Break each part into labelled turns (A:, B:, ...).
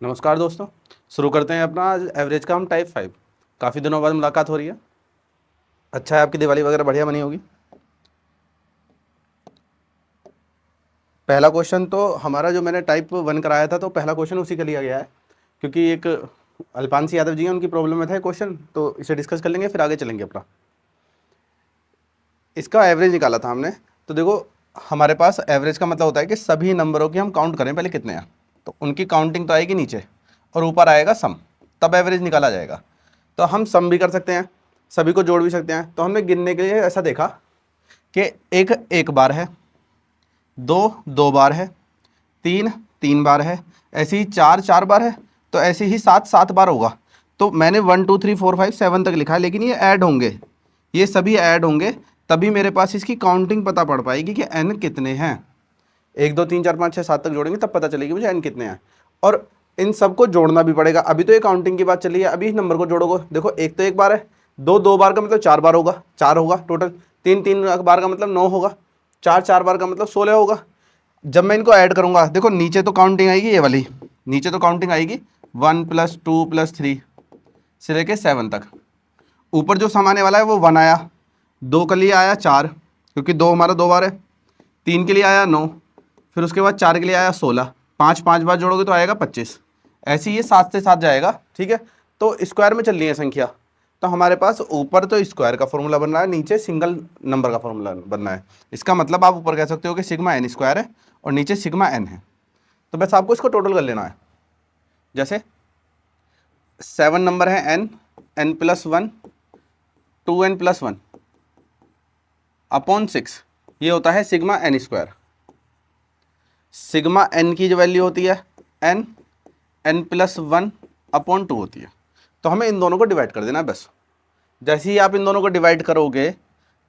A: नमस्कार दोस्तों, शुरू करते हैं अपना आज एवरेज का हम टाइप 5। काफ़ी दिनों बाद मुलाकात हो रही है। अच्छा है आपकी दिवाली वगैरह बढ़िया बनी होगी। पहला क्वेश्चन तो हमारा जो मैंने टाइप 1 कराया था तो पहला क्वेश्चन उसी का लिया गया है, क्योंकि एक अल्पांशी यादव जी हैं, उनकी प्रॉब्लम में था क्वेश्चन, तो इसे डिस्कस कर लेंगे फिर आगे चलेंगे अपना। इसका एवरेज निकाला था हमने। तो देखो, हमारे पास एवरेज का मतलब होता है कि सभी नंबरों की हम काउंट करें पहले कितने हैं, तो उनकी काउंटिंग तो आएगी नीचे और ऊपर आएगा सम, तब एवरेज निकाला जाएगा। तो हम सम भी कर सकते हैं, सभी को जोड़ भी सकते हैं। तो हमने गिनने के लिए ऐसा देखा कि एक एक बार है, दो दो बार है, तीन तीन बार है, ऐसे ही चार चार बार है, तो ऐसे ही सात सात बार होगा। तो मैंने 1 2 3 4 5 7 तक लिखा है, लेकिन ये ऐड होंगे, ये सभी ऐड होंगे, तभी मेरे पास इसकी काउंटिंग पता पड़ पाएगी कि एन कितने हैं। 1 2 3 4 5 6 7 तक जोड़ेंगे तब पता चलेगी मुझे एन कितने हैं। और इन सबको जोड़ना भी पड़ेगा। अभी तो ये काउंटिंग की बात चली है, अभी इस नंबर को जोड़ोगे। देखो, एक तो एक बार है, दो दो बार का मतलब 4 बार होगा, 4 होगा टोटल। तीन तीन बार का मतलब 9 होगा, चार चार बार का मतलब 16 होगा। जब मैं इनको ऐड करूंगा, देखो नीचे तो काउंटिंग आएगी ये वाली, नीचे तो काउंटिंग आएगी 1 + 2 + 3 से लेके 7 तक। ऊपर जो सम आने वाला है वो 1 आया, 2 के लिए आया 4, क्योंकि 2 हमारा 2 बार है, 3 के लिए आया 9, फिर उसके बाद 4 के लिए आया 16, 5 5 बार जोड़ोगे तो आएगा 25। ऐसे ही ये 7 से 7 जाएगा, ठीक है। तो स्क्वायर में चल रही है संख्या, तो हमारे पास ऊपर तो स्क्वायर का फॉर्मूला बन रहा है, नीचे सिंगल नंबर का फॉर्मूला बनना है। इसका मतलब आप ऊपर कह सकते हो कि सिग्मा एन स्क्वायर है और नीचे सिग्मा एन है। तो बस आपको इसको टोटल कर लेना है। जैसे 7 नंबर है एन, n+1, 2n+1 अपॉन 6, ये होता है sigma N square. Sigma N की जो वैल्यू होती है एन, n+1 अपॉन 2 होती है। तो हमें इन दोनों को डिवाइड कर देना है बस। जैसे ही आप इन दोनों को डिवाइड करोगे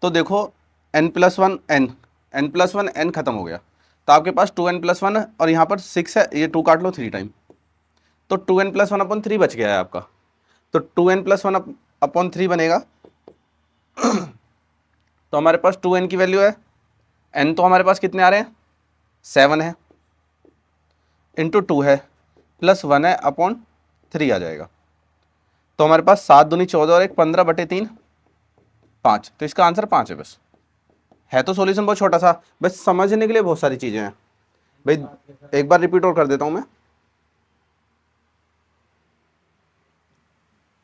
A: तो देखो n+1 n, n+1 n खत्म हो गया, तो आपके पास 2n+1 है और यहाँ पर 6 है, ये 2 काट लो 3 टाइम, तो 2n+1 अपॉन 3 बच गया है आपका। तो 2n+1 अपॉन 3 बनेगा। तो हमारे पास 2n की वैल्यू है, n तो हमारे पास कितने आ रहे हैं 7 है, इंटू 2 है, +1 है अपॉन 3 आ जाएगा। तो हमारे पास 7 दूनी 14 और एक 15/3 5, तो इसका आंसर 5 है। बस है तो सॉल्यूशन बहुत छोटा सा, बस समझने के लिए बहुत सारी चीजें हैं भाई। एक बार रिपीट और कर देता हूं मैं।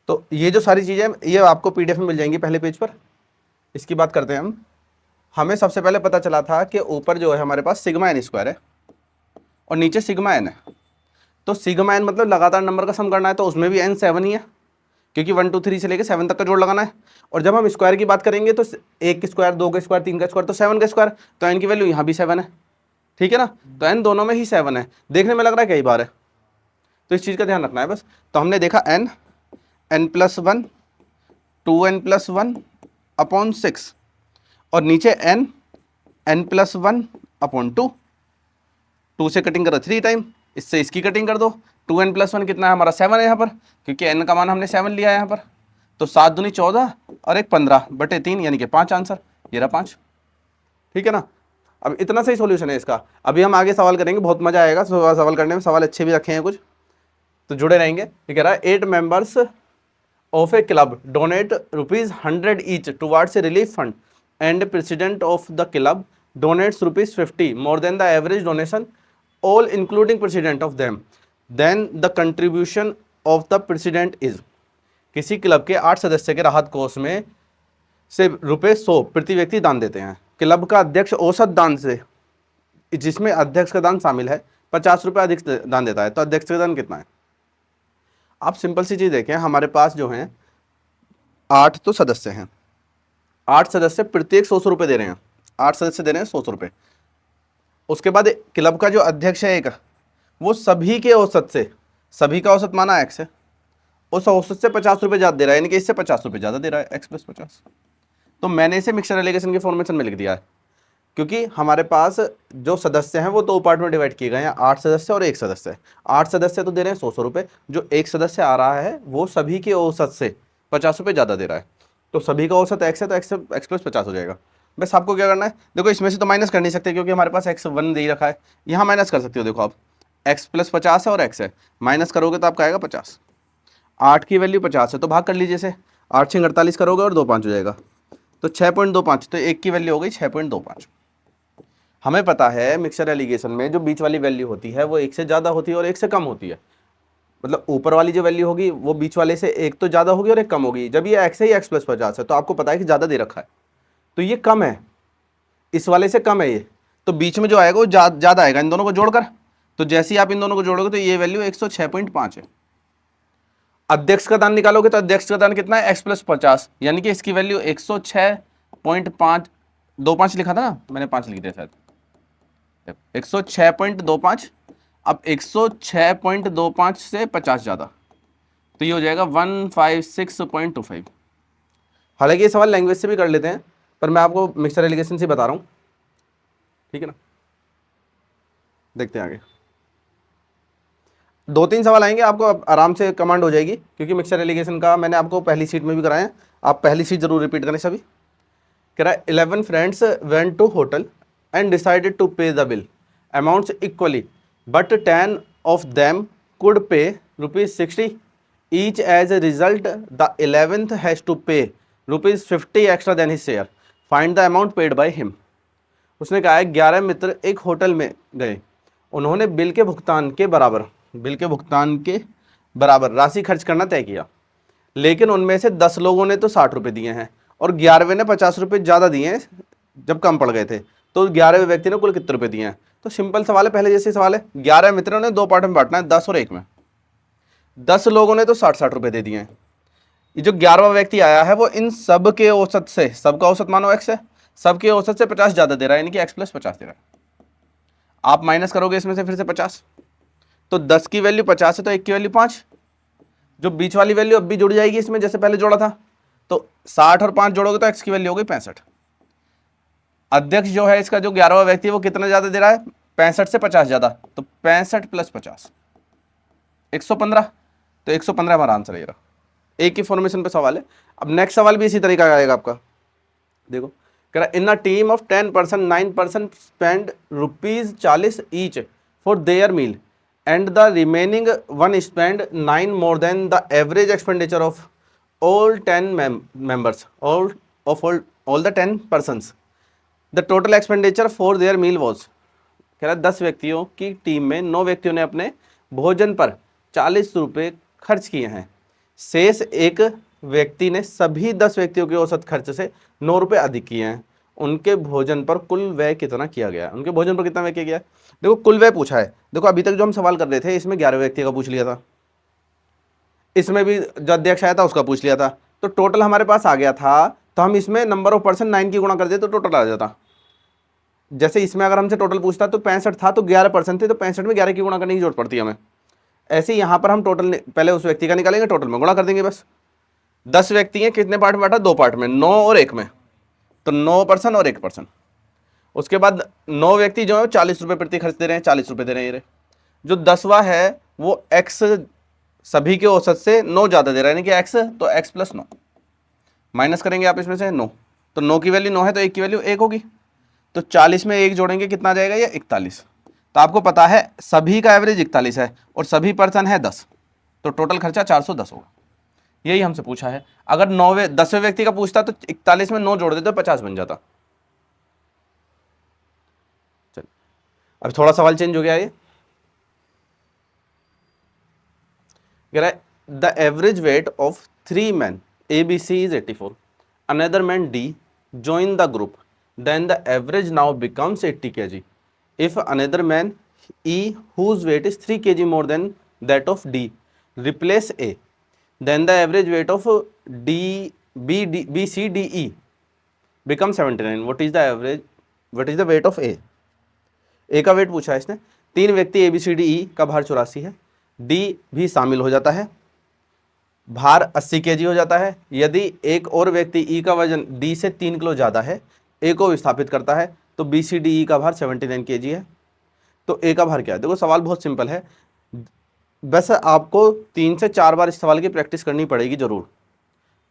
A: तो ये जो सारी चीजें ये आपको पीडीएफ में मिल जाएंगी पहले पेज पर। इसकी बात करते हैं हम। हमें सबसे पहले पता चला था कि ऊपर जो है हमारे पास सिग्मा एन स्क्वायर है और नीचे सिग्मा एन है। तो सिग्मा एन मतलब लगातार नंबर का सम करना है, तो उसमें भी एन 7 ही है, क्योंकि 1 2 3 से लेकर 7 तक का जोड़ लगाना है। और जब हम स्क्वायर की बात करेंगे तो 1 का स्क्वायर, 2 का स्क्वायर, 3 का स्क्वायर, तो 7 का स्क्वायर, तो एन की वैल्यू यहाँ भी 7 है, ठीक है ना। तो एन दोनों में ही 7 है, देखने में लग रहा है कई बार है, तो इस चीज़ का ध्यान रखना है बस। तो हमने देखा एन, n+1, 2n+1 अपॉन 6, और नीचे एन, n+1 अपॉन 2, 2 से कटिंग करो 3 टाइम, इससे इसकी कटिंग कर दो। 2n+1 कितना है हमारा 7 है यहाँ पर, क्योंकि n का मान हमने 7 लिया है यहाँ पर। तो 7 दूनी 14 और एक 15/3 यानी कि 5 आंसर, ये रहा 5, ठीक है ना। अब इतना सही सॉल्यूशन है इसका। अभी हम आगे सवाल करेंगे, बहुत मजा आएगा सवाल करने में, सवाल अच्छे भी रखे हैं कुछ, तो जुड़े रहेंगे। ये कह रहा है 8 members of a club donate ₹100 each towards a relief fund and president of the club donates ₹50 more than the average donation, all including president of them, then the contribution of the president is। किसी club के 8 सदस्य के राहत कोष में से ₹100 प्रति व्यक्ति दान देते हैं। क्लब का अध्यक्ष औसत दान से, जिसमें अध्यक्ष का दान शामिल है, ₹50 अधिक दान देता है, तो अध्यक्ष का दान कितना है। आप सिंपल सी चीज देखें, हमारे पास जो है 8 तो सदस्य हैं, 8 सदस्य प्रत्येक 100 रुपए दे रहे हैं, 8 सदस्य दे रहे हैं 100 रुपए। उसके बाद क्लब का जो अध्यक्ष है एक, वो सभी के औसत से, सभी का औसत माना एक्स है, उस औसत से 50 रुपए ज्यादा दे रहा है, यानी कि इससे 50 रुपए ज्यादा दे रहा है, एक्स प्लस 50। तो मैंने इसे मिक्सर एलिगेशन के फॉर्मेशन में लिख दिया है, क्योंकि हमारे पास जो सदस्य हैं वो 2 पार्ट में डिवाइड किए गए हैं, 8 सदस्य और 1 सदस्य। 8 सदस्य तो दे रहे हैं 100 रुपए, जो एक सदस्य आ रहा है वो सभी के औसत से 50 रुपए ज़्यादा दे रहा है, तो सभी का औसत एक्स है, तो एक्स प्लस 50 हो जाएगा। बस आपको क्या करना है, देखो इसमें से तो माइनस कर नहीं सकते क्योंकि हमारे पास x1 दे ही रखा है, यहाँ माइनस कर सकते हो। देखो आप x प्लस 50 है और x है, माइनस करोगे तो आपका आएगा 50। 8 की वैल्यू 50 है तो भाग कर लीजिए इसे, 8 6 48 करोगे और 2 5 हो जाएगा, तो 6.25, तो 1 की वैल्यू हो गई 6.25। हमें पता है मिक्सचर एलिगेशन में जो बीच वाली वैल्यू होती है वो 1 से ज़्यादा होती है और 1 से कम होती है, मतलब ऊपर वाली जो वैल्यू होगी वो बीच वाले से 1 तो ज़्यादा होगी और 1 कम होगी। जब ये x है, ये x प्लस 50 है, तो आपको पता है कि ज़्यादा दे रखा है, तो ये कम है, इस वाले से कम है ये, तो बीच में जो आएगा वो ज़्यादा आएगा इन दोनों को जोड़कर। तो जैसे ही आप इन दोनों को जोड़ोगे तो ये वैल्यू 106.5 है। अध्यक्ष का दान निकालोगे तो अध्यक्ष का दान कितना है, x प्लस 50, यानी कि इसकी वैल्यू 106.5, 25 लिखा था ना मैंने, 5 लिख दिया शायद, 106.25। अब 106.25 से 50 ज़्यादा, तो ये हो जाएगा 156.25। हालांकि ये सवाल लैंग्वेज से भी कर लेते हैं, पर मैं आपको मिक्सचर एलिगेशन से बता रहा हूँ, ठीक है ना। देखते हैं आगे, 2-3 सवाल आएंगे, आपको आराम से कमांड हो जाएगी, क्योंकि मिक्सचर एलिगेशन का मैंने आपको पहली सीट में भी कराया है। आप पहली सीट जरूर रिपीट करें सभी। कह रहा है 11 friends went to hotel and decided to pay the bill amounts equally, but 10 of them could pay ₹60 each. As a result the 11th has to pay ₹50 extra than his share, find the amount paid by him. उसने कहा है 11 मित्र एक hotel में गए, उन्होंने bill के भुगतान के बराबर राशि खर्च करना तय किया, लेकिन उनमें से 10 लोगों ने तो 60 रुपये दिए हैं और 11वें ने 50 रुपये ज़्यादा दिए हैं जब कम पड़ गए थे, तो 11वें व्यक्ति ने कुल कितने रुपये दिए हैं। तो सिंपल सवाल है, पहले जैसे सवाल है, 11 मित्रों ने 2 पार्ट में बांटना है, 10 और 1 में। 10 लोगों ने तो 60-60 रुपये दे दिए हैं। ये जो 11वां व्यक्ति आया है वो इन सब के औसत से, सबका औसत मानो x है, सबके औसत से 50 ज़्यादा दे रहा है, यानी कि x प्लस 50 दे रहा है। आप माइनस करोगे इसमें से फिर से 50, तो 10 की वैल्यू 50 है तो 1 की वैल्यू 5, जो बीच वाली वैल्यू अब भी जुड़ जाएगी इसमें जैसे पहले जोड़ा था, तो 60 और 5 जोड़ोगे तो x की वैल्यू हो गई 65। अध्यक्ष जो है इसका, जो 11वां व्यक्ति है वो कितना ज्यादा दे रहा है, 65 से 50 ज्यादा, तो 65 प्लस 50 115, तो 115 हमारा आंसर है। एक ही फॉर्मेशन पे सवाल है। अब नेक्स्ट सवाल भी इसी तरीका का आएगा आपका, देखो कह रहा in a team of 10% 9% spend ₹40 each for their meal and the remaining one spend 9 more than the average expenditure of all 10 members, all the 10 persons. The total expenditure for their meal was, कह रहा 10 व्यक्तियों की team में 9 व्यक्तियों ने अपने भोजन पर 40 रुपये खर्च किए हैं, शेष एक व्यक्ति ने सभी 10 व्यक्तियों के औसत खर्च से 9 रुपये अधिक किए हैं, उनके भोजन पर कुल व्यय कितना किया गया, उनके भोजन पर कितना व्यय किया गया। देखो कुल व्यय पूछा है, देखो अभी तक जो हम सवाल कर रहे थे इसमें 11 व्यक्ति का पूछ लिया था, इसमें भी जो अध्यक्ष आया था उसका पूछ लिया था, तो टोटल हमारे पास आ गया था, तो हम इसमें नंबर ऑफ पर्सन 9 की गुणा कर देते तो टोटल आ जाता। जैसे इसमें अगर हमसे टोटल पूछता तो 65 था तो 11% थे, तो 65 में 11 की गुणा करने की जरूरत पड़ती है हमें। ऐसे ही यहाँ पर हम टोटल पहले उस व्यक्ति का निकालेंगे, टोटल में गुणा कर देंगे बस। 10 व्यक्ति हैं, कितने पार्ट में बांटा, 2 पार्ट में, 9 और 1 में, तो 9% और 1%। उसके बाद 9 व्यक्ति जो है 40 रुपये प्रति खर्च दे रहे हैं, 40 रुपये दे रहे हैं ये। जो 10वां है वो x सभी के औसत से 9 ज़्यादा दे रहा है, यानी कि x, तो x प्लस 9 माइनस करेंगे आप इसमें से 9, तो 9 की वैल्यू 9 है तो 1 की वैल्यू 1 होगी, तो 40 में 1 जोड़ेंगे कितना आ जाएगा, ये 41। तो आपको पता है सभी का एवरेज 41 है और सभी पर्सन है 10, तो टोटल खर्चा 410 होगा। यही हमसे पूछा है। अगर 10वें व्यक्ति का पूछता तो 41 में 9 जोड़ देते तो 50 बन जाता। चलिए अब थोड़ा सवाल चेंज हो गया, ये कह रहा है the average weight of 3 men ABC is 84, another man D join the group, then the average now becomes 80 kg. If another man E whose weight is 3 kg more than that of D replace A, then the average weight of B C D E becomes 79. What is the average, what is the weight of A? A का wait पूछा है इसने। 3 व्यक्ति ABCDE का भार 84 है, D भी शामिल हो जाता है, भार 80 kg हो जाता है। यदि एक और व्यक्ति E का वजन D से 3 किलो ज़्यादा है, A को विस्थापित करता है, तो BCDE का भार 79 kg है। तो A का भार क्या है, देखो सवाल बहुत सिंपल है, बस आपको 3 से 4 बार इस सवाल की प्रैक्टिस करनी पड़ेगी जरूर।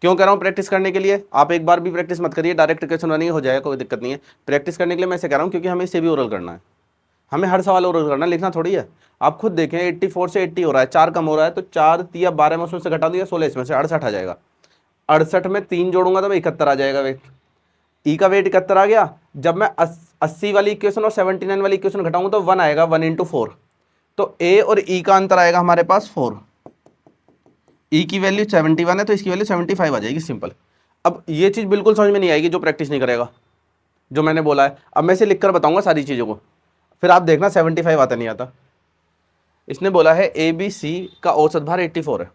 A: क्यों कह रहा हूँ प्रैक्टिस करने के लिए, आप एक बार भी प्रैक्टिस मत करिए, डायरेक्ट क्वेश्चन बनेंगे हो जाएगा, कोई दिक्कत नहीं है। प्रैक्टिस करने के लिए मैं ऐसे कह रहा हूँ क्योंकि हमें इसे भी ओरल करना है, हमें हर सवाल और करना, लिखना थोड़ी है। आप खुद देखें 84 से 80 हो रहा है, 4 कम हो रहा है, तो 4 या 12 में उसमें से घटा दिया, 16 इसमें से 68 आ जाएगा। 68 में 3 जोड़ूंगा तो 71 आ जाएगा वेट। ई का वेट 71 आ गया। जब मैं 80 वाली इक्वेशन और 79 वाली इक्वेशन घटाऊंगा तो 1 आएगा, 1 × 4। तो ए और ई का अंतर आएगा हमारे पास 4। ई की वैल्यू 71 है तो इसकी वैल्यू 75 आ जाएगी, सिंपल। अब ये चीज़ बिल्कुल समझ में नहीं आएगी जो प्रैक्टिस नहीं करेगा, जो मैंने बोला है। अब मैं इसे लिखकर बताऊंगा सारी चीज़ों को, फिर आप देखना 75 आता नहीं आता। इसने बोला है ए बी सी का औसत भार 84 है।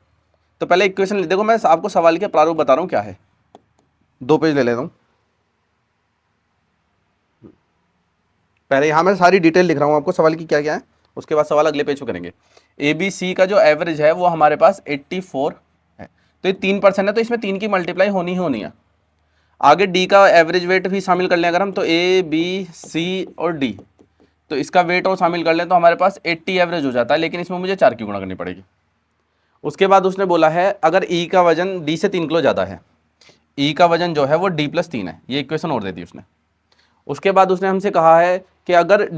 A: तो पहले इक्वेशन देखो, मैं आपको सवाल के प्रारूप बता रहा हूँ क्या है। 2 पेज ले लेता हूँ। पहले यहाँ मैं सारी डिटेल लिख रहा हूँ आपको सवाल की क्या क्या है, उसके बाद सवाल अगले पेज पे करेंगे। ए बी सी का जो एवरेज है वो हमारे पास 84 है। तो ये 3% है, तो इसमें 3 की मल्टीप्लाई होनी ही होनी है। आगे डी का एवरेज वेट भी शामिल कर लें अगर हम, तो ए बी सी और डी, तो इसका वेट और शामिल कर लें तो हमारे पास 80 एवरेज हो जाता है, लेकिन इसमें मुझे 4 की गुणा करनी पड़ेगी। उसके बाद उसने बोला है अगर ई का वजन डी से 3 किलो ज़्यादा है, ई का वजन जो है वो डी + 3 है, ये इक्वेशन और दे दी उसने। उसके बाद उसने हमसे कहा है कि अगर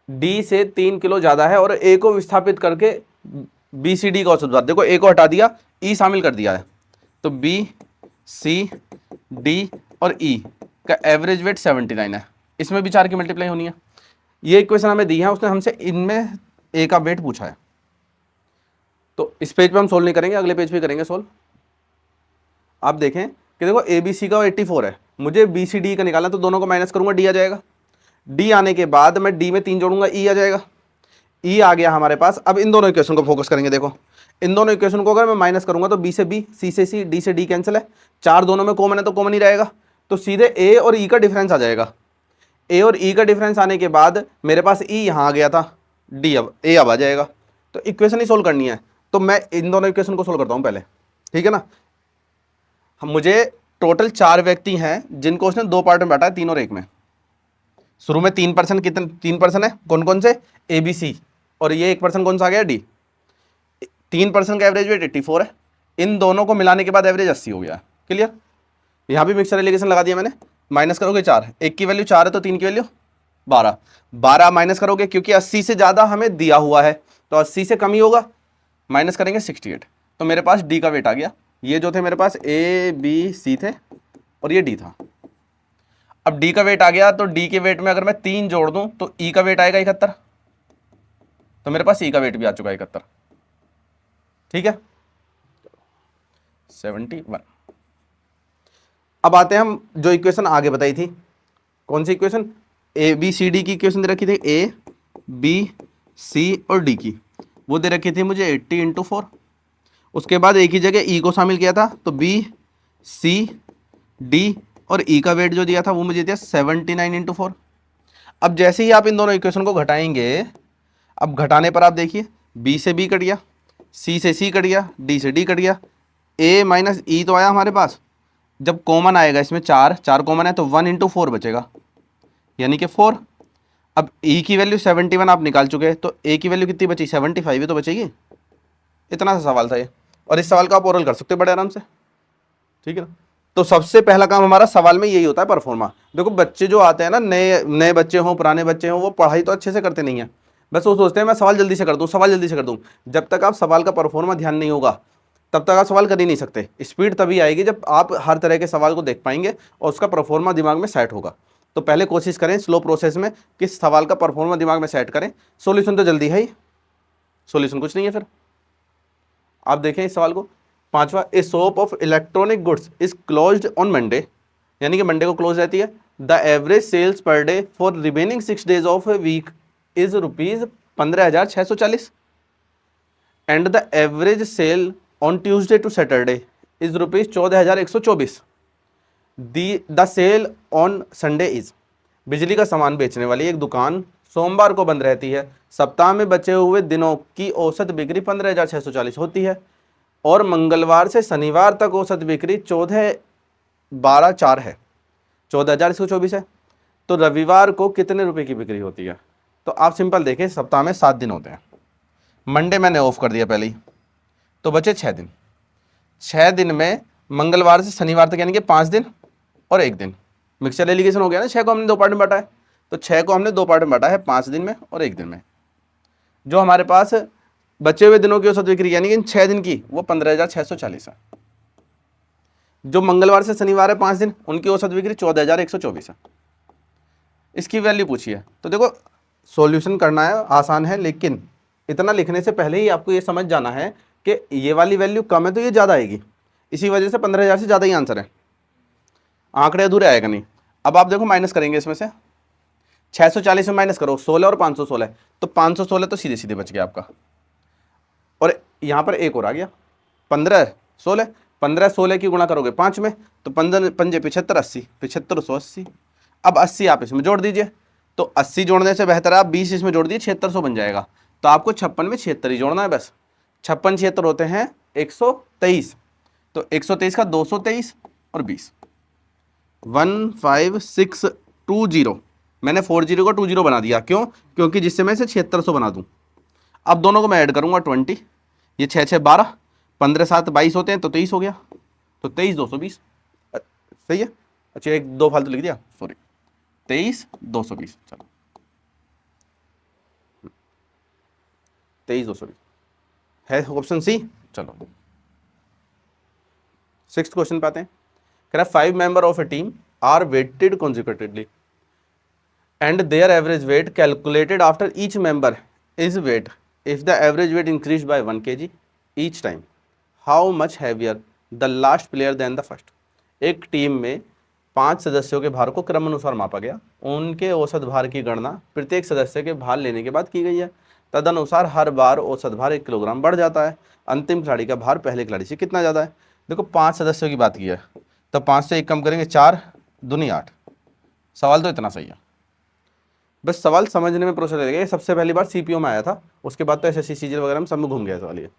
A: डी से 3 किलो ज़्यादा है और ए को विस्थापित करके बी सी डी का औसत भार, देखो ए को हटा दिया, ई शामिल कर दिया है, तो बी सी डी और ई का एवरेज वेट 79 है। इसमें भी 4 की मल्टीप्लाई होनी है। ये इक्वेशन हमें दी है, उसने हमसे इनमें ए का वेट पूछा है। तो इस पेज पे हम सोल्व नहीं करेंगे, अगले पेज पे करेंगे सोल्व। आप देखें कि देखो ए बी सी का 84 है, मुझे बी सी डी का निकालना, तो दोनों को माइनस करूंगा, डी आ जाएगा। डी आने के बाद मैं डी में 3 जोड़ूंगा, ई आ जाएगा। ई आ गया हमारे पास। अब इन दोनों इक्वेशन को फोकस करेंगे। देखो इन दोनों इक्वेशन को अगर मैं माइनस करूंगा तो बी से बी, सी से सी, डी से डी कैंसिल है, 4 दोनों में कॉमन है तो कॉमन ही रहेगा, तो सीधे ए और ई का डिफरेंस आ जाएगा। ए और ई का डिफरेंस आने के बाद मेरे पास ई यहाँ आ गया था, डी अब ए अब आ जाएगा। तो इक्वेशन ही सोल्व करनी है, तो मैं इन दोनों इक्वेशन को सोल्व करता हूँ पहले, ठीक है ना। मुझे टोटल 4 व्यक्ति हैं जिनको उसने 2 पार्ट में बांटा है, 3 और 1 में। शुरू में 3% कितने 3% है, कौन कौन से, ए बी सी, और ये 1% कौन सा आ गया, डी। 3% का एवरेज वेट 84 है, इन दोनों को मिलाने के बाद एवरेज 80 हो गया। क्लियर। यहां भी मिक्सर एलिगेशन लगा दिया मैंने। माइनस करोगे 4, एक की वैल्यू 4 है तो 3 की वैल्यू 12, 12 माइनस करोगे क्योंकि 80 से ज्यादा हमें दिया हुआ है, तो 80 से कम ही होगा, माइनस करेंगे 68, तो मेरे पास डी का वेट आ गया। ये जो थे मेरे पास ए बी सी थे और ये डी था। अब डी का वेट आ गया, तो डी के वेट में अगर मैं 3 जोड़ दूं तो ई का वेट आएगा 71, तो मेरे पास ई का वेट भी आ चुका है 71, ठीक है 71। अब आते हैं हम जो इक्वेशन आगे बताई थी, कौन सी equation, A B C D की इक्वेशन दे रखी थी, ए बी सी और डी की, वो दे रखी थी मुझे 80 × 4। उसके बाद एक ही जगह ई को शामिल किया था, तो बी सी डी और ई का वेट जो दिया था वो मुझे दिया 79 × 4। अब जैसे ही आप इन दोनों इक्वेशन को घटाएंगे, अब घटाने पर आप देखिए बी से बी कट गया, सी से सी कट गया, डी से डी कट गया, ए माइनस ई तो आया हमारे पास। जब कॉमन आएगा इसमें 4 कॉमन है तो 1 × 4 बचेगा, यानी कि 4। अब ई की वैल्यू 71 आप निकाल चुके हैं, तो ए की वैल्यू कितनी बची, 75 ही तो बचेगी। इतना सा सवाल था ये, और इस सवाल का आप ओरल कर सकते हो बड़े आराम से, ठीक है ना। तो सबसे पहला काम हमारा सवाल में यही होता है, परफॉर्मा। देखो बच्चे जो आते हैं ना, नए बच्चे हों पुराने बच्चे हों, वो पढ़ाई तो अच्छे से करते नहीं है, बस वो सोचते हैं मैं सवाल जल्दी से कर दूं, सवाल जल्दी से कर दूं। जब तक आप सवाल का परफॉर्मा ध्यान नहीं होगा तब तक आप सवाल कर ही नहीं सकते। स्पीड तभी आएगी जब आप हर तरह के सवाल को देख पाएंगे और उसका परफॉर्मा दिमाग में सेट होगा। तो पहले कोशिश करें स्लो प्रोसेस में कि सवाल का परफॉर्मा दिमाग में सेट करें। सॉल्यूशन तो जल्दी है ही, सॉल्यूशन कुछ नहीं है। फिर आप देखें इस सवाल को, 5वां, a shop of electronic goods is closed on Monday, यानी कि मंडे को क्लोज रहती है। The average sales per day for remaining 6 days of a week is ₹15,640 and the average sale on Tuesday to Saturday is ₹14,124। The sale on Sunday is, बिजली का सामान बेचने वाली एक दुकान सोमवार को बंद रहती है। सप्ताह में बचे हुए दिनों की औसत बिक्री 15,640 होती है और मंगलवार से शनिवार तक औसत बिक्री 14,12,4 है, 14,124 है। तो रविवार को कितने रुपए की बिक्री होती है। तो आप सिंपल देखें, सप्ताह में 7 दिन होते हैं, मंडे मैंने ऑफ कर दिया पहले ही, तो बचे 6 दिन। 6 दिन में मंगलवार से शनिवार तक यानी कि 5 दिन और 1 दिन, मिक्सचर एलिगेशन हो गया ना, 6 को हमने 2 पार्ट में बांटा है, तो 6 को हमने 2 पार्ट में बांटा है, 5 दिन में और 1 दिन में। जो हमारे पास बचे हुए दिनों की औसत बिक्री यानी कि इन 6 दिन की वो 15,640 है। जो मंगलवार से शनिवार है 5 दिन, उनकी औसत बिक्री 14,124 है। इसकी वैल्यू पूछी है। तो देखो सॉल्यूशन करना है आसान है, लेकिन इतना लिखने से पहले ही आपको ये समझ जाना है कि ये वाली वैल्यू कम है तो ये ज़्यादा आएगी, इसी वजह से 15,000 से ज़्यादा ही आंसर है, आंकड़े अधूरे आएगा नहीं। अब आप देखो माइनस करेंगे इसमें से 640 में माइनस करो 16 और 516, तो 516 तो सीधे सीधे बच गया आपका, और यहाँ पर एक और आ गया 15 16, 15 16 की गुणा करोगे 5 में तो 15 पंजे 75 80, 7580। अब 80 आप इसमें जोड़ दीजिए, तो 80 जोड़ने से बेहतर है आप 20 इसमें जोड़ दीजिए, 7600 बन जाएगा। तो आपको 56 में 76 ही जोड़ना है बस, 56 76 होते हैं 123, तो 123 का 223 और 20 15620। मैंने 40 को 20 बना दिया, क्यों? क्योंकि जिससे मैं इसे 7600 बना दूं। अब दोनों को मैं ऐड करूंगा 20, ये 6 6 12, 15 7 22 होते हैं तो 23 हो गया, तो 23 220 सही है। अच्छा एक दो फालतू लिख दिया, सॉरी, 23 220, चलो 23 220 है ऑप्शन सी। चलो 6th क्वेश्चन पे आते हैं। कह रहा 5 member of a team are weighted consecutively and their average weight calculated after each member is weight if the average weight increased by 1 kg each time, how much heavier the last player than the first। एक team में 5 सदस्यों के भार को क्रमानुसार मापा गया, उनके औसत भार की गणना प्रत्येक सदस्य के भार लेने के बाद की गई है, तदनुसार हर बार औसत भार 1 किलोग्राम बढ़ जाता है, अंतिम खिलाड़ी का भार पहले खिलाड़ी से कितना ज़्यादा है। देखो 5 सदस्यों की बात की है, तो 5 से 1 कम करेंगे 4 दूनी 8। सवाल तो इतना सही है, बस सवाल समझने में प्रोसेस लगेगा। ये सबसे पहली बार सीपीओ में आया था, उसके बाद तो एसएससी सीजीएल वगैरह में सब में घूम गया सवाल। ये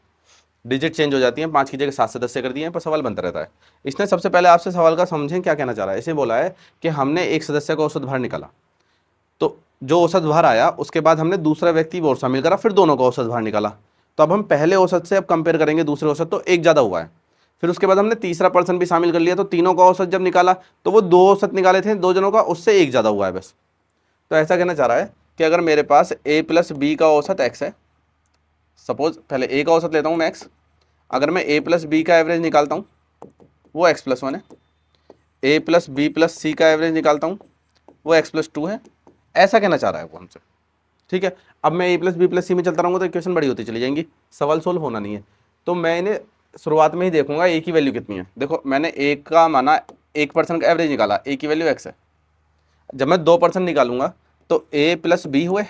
A: डिजिट चेंज हो जाती हैं, 5 की जगह 7 सदस्य कर दिए हैं, पर सवाल बनता रहता है। इसने सबसे पहले आपसे सवाल का समझें क्या कहना चाह रहा है। इसे बोला है कि हमने एक सदस्य का औसत भार निकाला, तो जो औसत भार आया उसके बाद हमने दूसरा व्यक्ति और शामिल करा, फिर दोनों का औसत भार निकाला। तो अब हम पहले औसत से अब कंपेयर करेंगे दूसरे औसत, तो एक ज़्यादा हुआ है। फिर उसके बाद हमने तीसरा पर्सन भी शामिल कर लिया, तो तीनों का औसत जब निकाला तो वो 2 औसत निकाले थे 2 जनों का, उससे एक ज़्यादा हुआ है बस। तो ऐसा कहना चाह रहा है कि अगर मेरे पास a प्लस बी का औसत x है, सपोज पहले a का औसत लेता हूँ मैं x, अगर मैं a प्लस बी का एवरेज निकालता हूँ वो x प्लस 1 है, a प्लस बी प्लस सी का एवरेज निकालता हूँ वो x प्लस 2 है, ऐसा कहना चाह रहा है वो हमसे। ठीक है, अब मैं a प्लस बी प्लस सी में चलता रहूँगा तो इक्वेशन बड़ी होती चली जाएंगी, सवाल सोल्व होना नहीं है। तो मैं इन्हें शुरुआत में ही देखूंगा a की वैल्यू कितनी है। देखो मैंने a का माना 1% का एवरेज निकाला, a की वैल्यू x है, जब मैं 2% निकालूंगा तो a प्लस बी हुए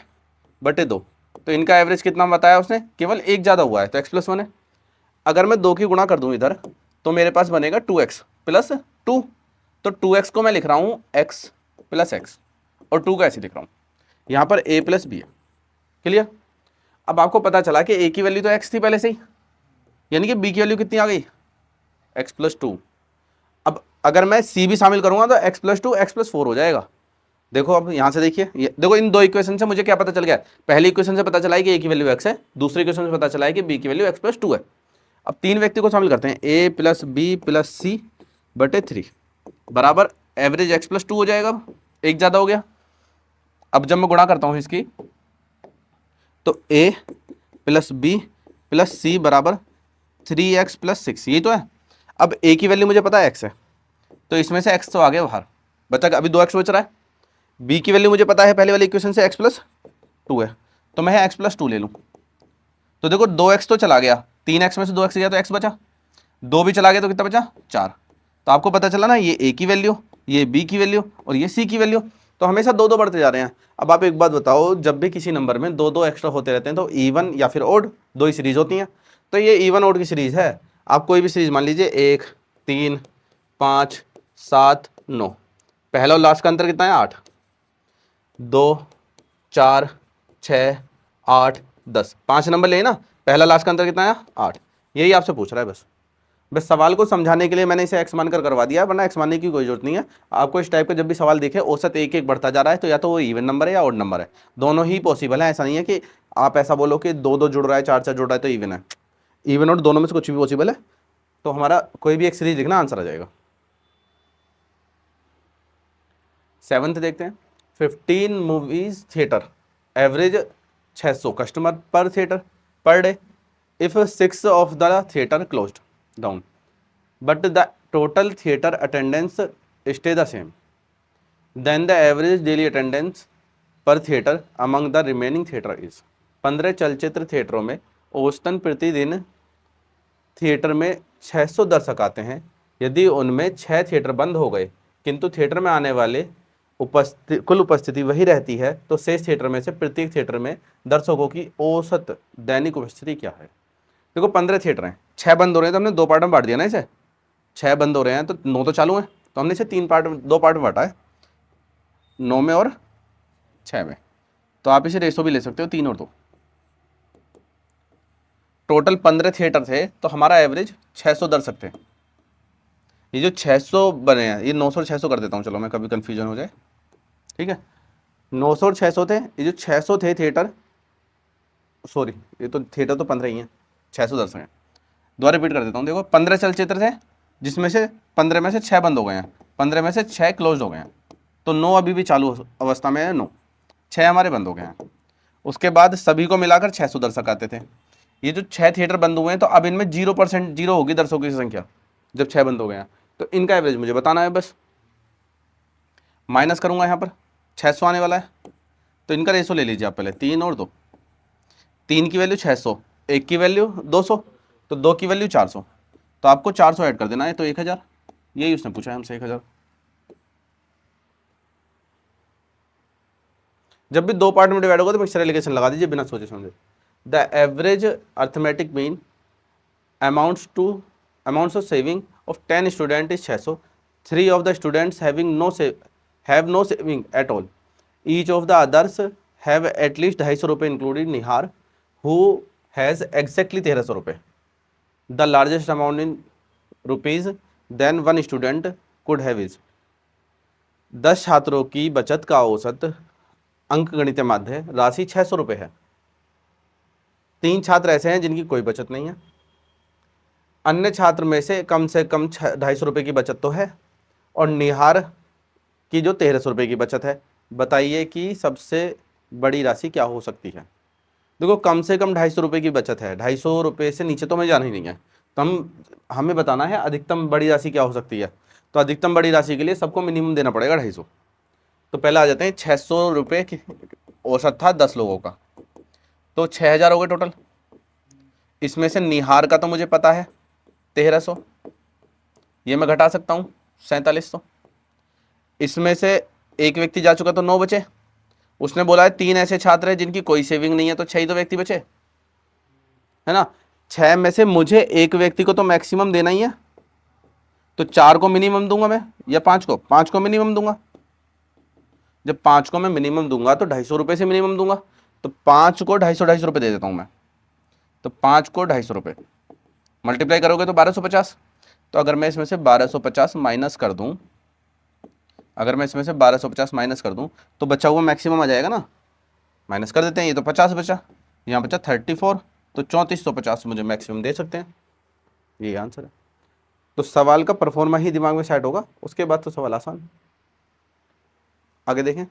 A: बटे 2, तो इनका एवरेज कितना बताया उसने, केवल एक ज़्यादा हुआ है तो x प्लस 1 है। अगर मैं 2 की गुणा कर दूं इधर तो मेरे पास बनेगा 2x प्लस 2, तो 2x को मैं लिख रहा हूँ x प्लस x और 2 का ऐसे लिख रहा हूँ, यहाँ पर a प्लस बी है। क्लियर? अब आपको पता चला कि a की वैल्यू तो x थी पहले से ही, यानी कि b की वैल्यू कितनी आ गई, x प्लस 2। अब अगर मैं c भी शामिल करूंगा तो x प्लस 2 x प्लस 4 हो जाएगा। देखो अब यहां से देखिए, ये देखो इन दो इक्वेशन से मुझे क्या पता चल गया, पहली इक्वेशन से पता चला है कि a की वैल्यू x है, दूसरी इक्वेशन से पता चला है कि b की वैल्यू x प्लस 2 है। अब 3 व्यक्ति को शामिल करते हैं, a प्लस बी प्लस सी बटे 3 बराबर एवरेज x प्लस 2 हो जाएगा, एक ज़्यादा हो गया। अब जब मैं गुणा करता हूं इसकी तो a प्लस बी प्लस सी बराबर 3x प्लस 6, यही तो है। अब a की वैल्यू मुझे पता है x है, तो इसमें से x तो आ गया बाहर, बचा अभी 2x बच रहा है। b की वैल्यू मुझे पता है पहले वाली इक्वेशन से x प्लस 2 है, तो मैं x प्लस 2 ले लूँ। तो देखो 2x तो चला गया, 3x में से 2x गया तो x बचा, 2 भी चला गया तो कितना बचा 4। तो आपको पता चला ना, ये a की वैल्यू, ये b की वैल्यू और ये c की वैल्यू, तो हमेशा 2 2 बढ़ते जा रहे हैं। अब आप एक बात बताओ, जब भी किसी नंबर में 2 2 एक्स्ट्रा होते रहते हैं तो इवन या फिर ओड, दो ही सीरीज होती हैं। तो ये इवन ओड की सीरीज है, आप कोई भी सीरीज मान लीजिए 1 3 5 7 9, पहला और लास्ट का अंतर कितना है 8, 2 4 6 8 10, 5 नंबर ले ना, पहला लास्ट का अंतर कितना है 8, यही आपसे पूछ रहा है बस। बस सवाल को समझाने के लिए मैंने इसे x मानकर करवा दिया है, वरना x मानने की कोई जरूरत नहीं है। आपको इस टाइप का जब भी सवाल दिखे औसत एक एक बढ़ता जा रहा है तो या तो वो इवन नंबर है या ऑड नंबर है, दोनों ही पॉसिबल है। ऐसा नहीं है कि आप ऐसा बोलो कि 2 2 जुड़ रहा है 4 4 जुड़ रहा है तो इवन है, इवन और दोनों में से कुछ भी पॉसिबल है। तो हमारा कोई भी एक सीरीज लिखना आंसर आ जाएगा। सेवन्थ देखते हैं, 15 movies theatre, average 600 customer per theatre per day. If 6 of the theatre closed down but the total theatre attendance stay the same, then the average daily attendance per theatre among the remaining theatre is. 15 चलचित्र थिएटरों में औसतन प्रतिदिन theatre में 600 दर्शक आते हैं। यदि उनमें 6 थिएटर बंद हो गए किंतु थिएटर में आने वाले कुल उपस्थिति वही रहती है, तो शेष थिएटर में से प्रत्येक थिएटर में दर्शकों की औसत दैनिक उपस्थिति क्या है। देखो 15 थिएटर हैं, 6 बंद हो रहे हैं, तो हमने 2 पार्ट में बांट दिया ना इसे। 6 बंद हो रहे हैं तो 9 तो चालू हैं, तो हमने इसे 2 पार्ट में बांटा है, 9 में और 6 में। तो आप इसे रेशो भी ले सकते हो, 3 और 2। टोटल 15 थिएटर थे तो हमारा एवरेज 600 दर्शक थे। ये जो 600 बने हैं, ये 900 और 600 कर देता हूँ, चलो मैं कभी कंफ्यूजन हो जाए, ठीक है। 900 और 600 थे, ये जो 600 थे थिएटर, सॉरी ये तो थिएटर तो 15 ही हैं, 600 दर्शक हैं। दोबारा रिपीट कर देता हूँ, देखो 15 चलचित्र थे जिसमें से 15 में से 6 बंद हो गए हैं, 15 में से 6 क्लोज हो गए हैं, तो 9 अभी भी चालू अवस्था में है, 9 6 हमारे बंद हो गए हैं। उसके बाद सभी को मिलाकर 600 दर्शक आते थे। ये जो 6 थिएटर बंद हुए हैं तो अब इनमें 0% जीरो होगी दर्शकों की संख्या जब 6 बंद हो गए हैं, तो इनका एवरेज मुझे बताना है। बस माइनस करूंगा यहाँ पर, 600 आने वाला है, तो इनका रेशो ले लीजिए आप पहले, 3 और 2। 3 की वैल्यू 600, 1 की वैल्यू 200, तो 2 की वैल्यू 400, तो आपको 400 ऐड कर देना है, तो 1000। यही उसने पूछा है हमसे, 1000। जब भी 2 पार्ट में डिवाइड होगा तो मिक्सचर एलिगेशन लगा दीजिए बिना सोचे समझे। The average arithmetic mean amounts of saving of 10 students is 600. 3 of the students have no saving at all. Each of the others have at least 250 रुपये including Nihar, who has exactly 1300 रुपये. The largest amount in rupees than one student could have is। 10 छात्रों की बचत का औसत अंक गणित माध्य राशि 600 रुपये है। 3 छात्र ऐसे हैं जिनकी कोई बचत नहीं है, अन्य छात्र में से कम 250 रुपये की बचत तो है, और निहार की जो 1300 रुपये की बचत है। बताइए कि सबसे बड़ी राशि क्या हो सकती है। देखो कम से कम 250 रुपये की बचत है, 250 रुपये से नीचे तो हमें जाना ही नहीं है, तो हमें बताना है अधिकतम बड़ी राशि क्या हो सकती है। तो अधिकतम बड़ी राशि के लिए सबको मिनिमम देना पड़ेगा 250। तो पहले आ जाते हैं, 600 रुपये की औसत था 10 लोगों का, तो 6000 हो गए टोटल। इसमें से निहार का तो मुझे पता है 1300, ये मैं घटा सकता हूँ 4700। इसमें से एक व्यक्ति जा चुका तो 9 बचे। उसने बोला है 3 ऐसे छात्र हैं जिनकी कोई सेविंग नहीं है, तो 6 ही तो व्यक्ति बचे, है ना। 6 में से मुझे एक व्यक्ति को तो मैक्सिमम देना ही है, तो 4 को मिनिमम दूंगा मैं, या 5 को मिनिमम दूंगा। जब 5 को मैं मिनिमम दूंगा तो 250 रुपये से मिनिमम दूंगा, तो 5 को 250 रुपये दे देता हूं मैं। तो 5 को 250 रुपये मल्टीप्लाई करोगे तो 1250। तो अगर मैं इसमें से 1250 माइनस कर दूं, तो बचा हुआ मैक्सिमम आ जाएगा ना, माइनस कर देते हैं, ये तो 50 बचा, यहाँ बचा 34, तो 3450 मुझे मैक्सिमम दे सकते हैं। यही आंसर है। तो सवाल का परफॉर्मा ही दिमाग में सेट होगा, उसके बाद तो सवाल आसान। आगे देखें,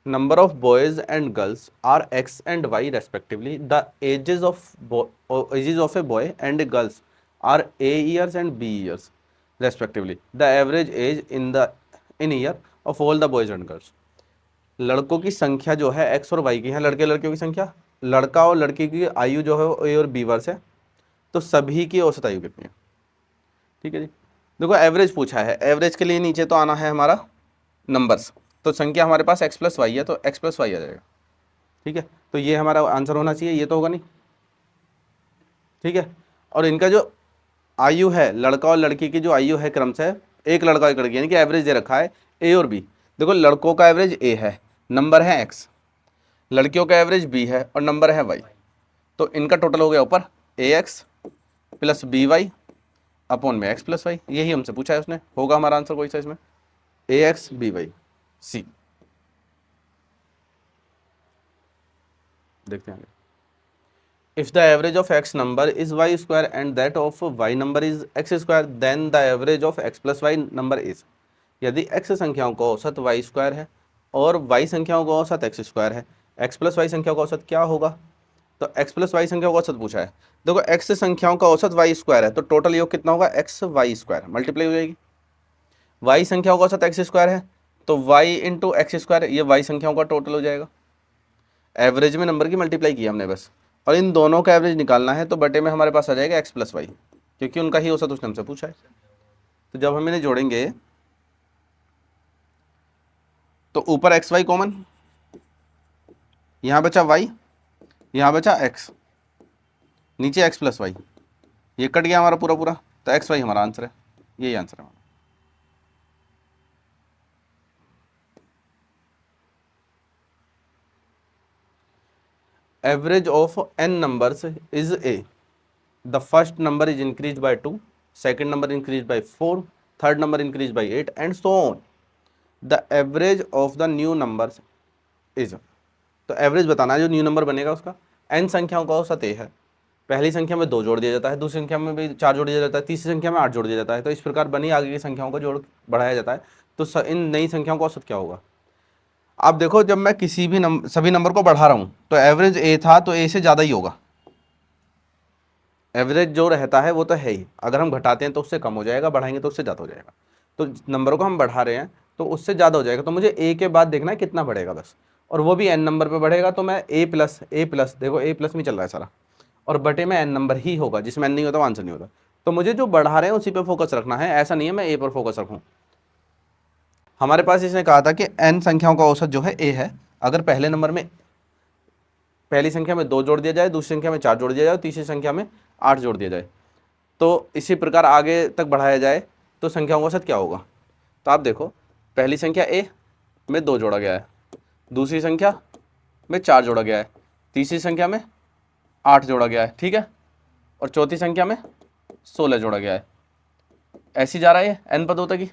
A: number of boys and girls are X and Y respectively. The ages of a boy and girls are A years and B years respectively. The average age in year of all the boys and girls. लड़कों की संख्या जो है x और Y की है, लड़के लड़कियों की संख्या, लड़का और लड़की की आयु जो है ए और बी वर्ष है, तो सभी की औसत आयु कितनी है। ठीक है जी। देखो एवरेज पूछा है, एवरेज के लिए नीचे तो आना है हमारा नंबर्स, तो संख्या हमारे पास एक्स प्लस वाई है, तो एक्स प्लस वाई आ जाएगा। ठीक है, तो ये हमारा आंसर होना चाहिए, ये तो होगा नहीं। ठीक है, और इनका जो आयु है, लड़का और लड़की की जो आयु है क्रमशः, एक लड़का एक लड़की, यानी कि एवरेज दे रखा है ए और बी। देखो लड़कों का एवरेज ए है, नंबर है एक्स, लड़कियों का एवरेज बी है और नंबर है वाई, तो इनका टोटल हो गया ऊपर a x plus b y upon में एक्स प्लस वाई। यही हमसे पूछा है उसने, होगा हमारा आंसर कोई सा इसमें, A X B Y C. देखते हैं if the average of X number is Y square and that of Y number is X square, then the average of X plus Y number is. यदि x संख्याओं का औसत y square है और y संख्याओं का औसत x स्क्वायर है, x प्लस वाई संख्याओं का औसत क्या होगा? तो x प्लस वाई संख्याओं का औसत पूछा है। देखो x संख्याओं का औसत y स्क्वायर है तो टोटल योग कितना होगा? x वाई स्क्वायर मल्टीप्लाई हो जाएगी। y संख्याओं का औसत x स्क्वायर है तो y इंटू एक्स स्क्वायर, ये y संख्याओं का टोटल हो जाएगा। एवरेज में नंबर की मल्टीप्लाई की हमने बस, और इन दोनों का एवरेज निकालना है तो बटे में हमारे पास आ जाएगा x प्लस वाई, क्योंकि उनका ही औसत उसने हमसे पूछा है। तो जब हम इन्हें जोड़ेंगे तो ऊपर एक्स वाई कॉमन, यहां बचा y, यहां बचा x, नीचे x प्लस वाई, ये कट गया हमारा पूरा पूरा, तो एक्स वाई हमारा आंसर है, यही आंसर है हमारा। Average of n numbers is a, the first number is increased by 2, second number increased by 4, third number increased by 8 and so on. The average of the new numbers is, तो average बताना है जो new number बनेगा उसका। n संख्याओं का औसत a है, पहली संख्या में 2 जोड़ दिया जाता है, दूसरी संख्या में भी 4 जोड़ दिया जाता है, तीसरी संख्या में 8 जोड़ दिया जाता है, तो इस प्रकार बनी आगे की संख्याओं का जोड़ बढ़ाया जाता है। तो इन नई संख्याओं का औसत क्या होगा? आप देखो जब मैं किसी भी सभी नंबर को बढ़ा रहा हूं तो एवरेज a था तो a से ज़्यादा ही होगा। एवरेज जो रहता है वो तो है ही, अगर हम घटाते हैं तो उससे कम हो जाएगा, बढ़ाएंगे तो उससे ज़्यादा हो जाएगा। तो नंबरों को हम बढ़ा रहे हैं तो उससे ज़्यादा हो जाएगा, तो मुझे a के बाद देखना है कितना बढ़ेगा बस, और वो भी n नंबर पे बढ़ेगा। तो मैं a प्लस देखो a प्लस में चल रहा है सारा, और बटे में n नंबर ही होगा, जिसमें n नहीं होता वो आंसर नहीं होता। तो मुझे जो बढ़ा रहे हैं उसी पे फोकस रखना है, ऐसा नहीं है मैं a पर फोकस रखूँ। हमारे पास इसने कहा था कि n संख्याओं का औसत जो है a है, अगर पहले नंबर में पहली संख्या में 2 जोड़ दिया जाए, दूसरी संख्या में 4 जोड़ दिया जाए, तीसरी संख्या में 8 जोड़ दिया जाए, तो इसी प्रकार आगे तक बढ़ाया जाए तो संख्याओं का औसत क्या होगा? तो आप देखो पहली संख्या a में 2 जोड़ा गया है, दूसरी संख्या में 4 जोड़ा गया है, तीसरी संख्या में 8 जोड़ा गया है, ठीक है, और चौथी संख्या में 16 जोड़ा गया है। ऐसी जा रहा है n पदों तक ही।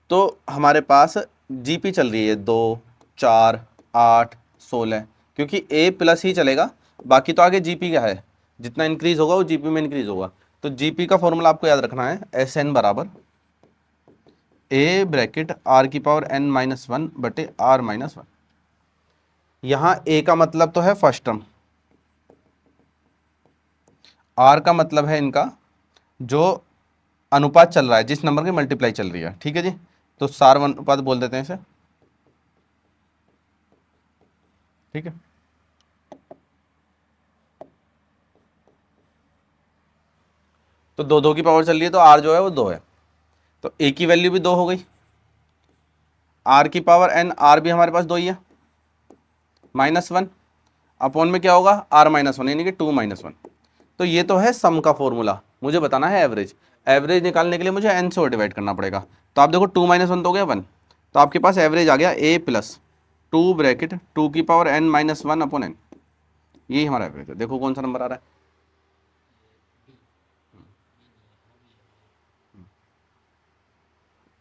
A: तो हमारे पास जीपी चल रही है 2, 4, 8, 16, क्योंकि a प्लस ही चलेगा, बाकी तो आगे जीपी क्या है, जितना इंक्रीज होगा वो जीपी में इंक्रीज होगा। तो जीपी का फॉर्मूला आपको याद रखना है, एस एन बराबर a ब्रैकेट r की पावर n माइनस 1 बटे r माइनस 1। यहां a का मतलब तो है फर्स्ट टर्म, r का मतलब है इनका जो अनुपात चल रहा है, जिस नंबर की मल्टीप्लाई चल रही है, ठीक है जी। तो सार अनुपात बोल देते हैं इसे, ठीक है। तो 2 की पावर चल रही है तो r जो है वो 2 है, तो a की वैल्यू भी 2 हो गई, r की पावर n, r भी हमारे पास 2 ही है, -1 अपॉन में क्या होगा r-1 यानी कि 2-1। तो ये तो है सम का फॉर्मूला, मुझे बताना है एवरेज। एवरेज निकालने के लिए मुझे n से डिवाइड करना पड़ेगा। तो आप देखो 2-1 तो हो गया 1, तो आपके पास एवरेज आ गया a प्लस 2 ब्रैकेट 2 की पावर n-1 अपॉन n, यही हमारा एवरेज है। देखो कौन सा नंबर आ रहा है,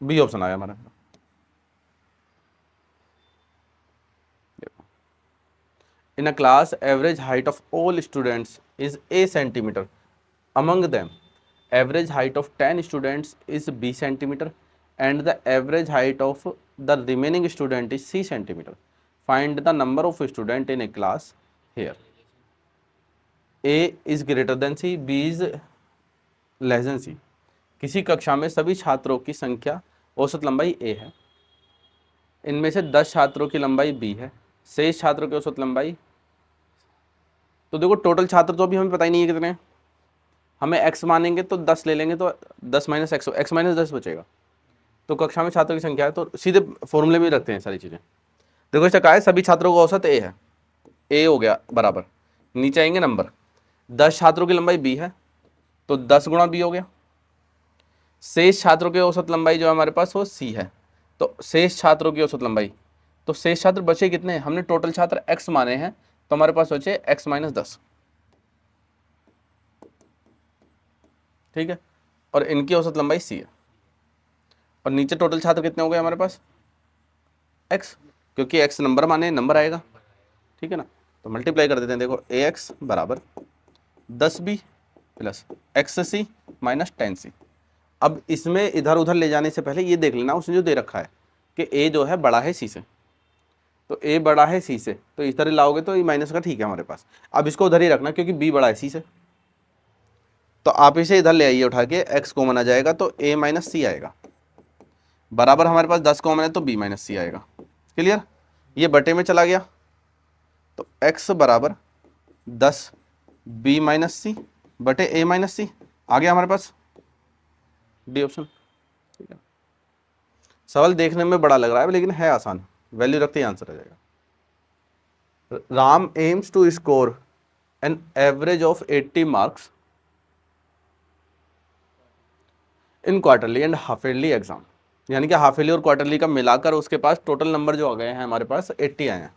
A: बी ऑप्शन आया हमारा। In a class, average height of all students is a centimeter. Among them, average height of 10 students is b centimeter, and the average height of the remaining student is c centimeter. Find the number of students in a class here. A is greater than c, b is less than c. किसी कक्षा में सभी छात्रों की संख्या औसत लंबाई a है, इनमें से 10 छात्रों की लंबाई b है, शेष छात्रों की औसत लंबाई। तो देखो टोटल छात्र तो अभी हमें पता ही नहीं है कितने हैं, हमें x मानेंगे तो 10 ले लेंगे तो 10 माइनस x माइनस 10 बचेगा। तो कक्षा में छात्रों की संख्या है, तो सीधे फॉर्मूले में रखते हैं सारी चीज़ें। देखो इसका क्या है, सभी छात्रों का औसत a है, a हो गया बराबर, नीचे आएंगे नंबर, 10 छात्रों की लंबाई b है तो 10 गुणा b हो गया, शेष छात्रों की औसत लंबाई जो है हमारे पास वो c है, तो शेष छात्रों की औसत लंबाई, तो शेष छात्र बचे कितने, हमने टोटल छात्र x माने हैं तो हमारे पास बचे x माइनस 10, ठीक है, और इनकी औसत लंबाई c है, और नीचे टोटल छात्र कितने हो गए हमारे पास x, क्योंकि x नंबर माने नंबर आएगा, ठीक है ना। तो मल्टीप्लाई कर देते हैं, देखो ax बराबर 10b प्लस एक्स सी माइनस 10c, अब इसमें इधर उधर ले जाने से पहले ये देख लेना उसने जो दे रखा है कि ए जो है बड़ा है सी से, तो ए बड़ा है सी से, तो इस तरह लाओगे तो ये माइनस का ठीक है हमारे पास। अब इसको उधर ही रखना क्योंकि बी बड़ा है सी से, तो आप इसे इधर ले आइए उठा के, एक्स कॉमन आ जाएगा तो ए माइनस सी आएगा, बराबर हमारे पास 10 कॉमन है तो बी माइनस सी आएगा। क्लियर? ये बटे में चला गया तो एक्स बराबर 10 बी माइनस सी बटे ए माइनस सी आ गया हमारे पास, डी ऑप्शन। ठीक है, सवाल देखने में बड़ा लग रहा है लेकिन है आसान, वैल्यू रखते ही आंसर आ जाएगा। Ram aims to score an average of 80 marks in quarterly and half yearly exam, यानी कि हाफ ईयरली और क्वार्टरली का मिलाकर उसके पास टोटल नंबर जो आ गए हैं हमारे पास 80 आए हैं,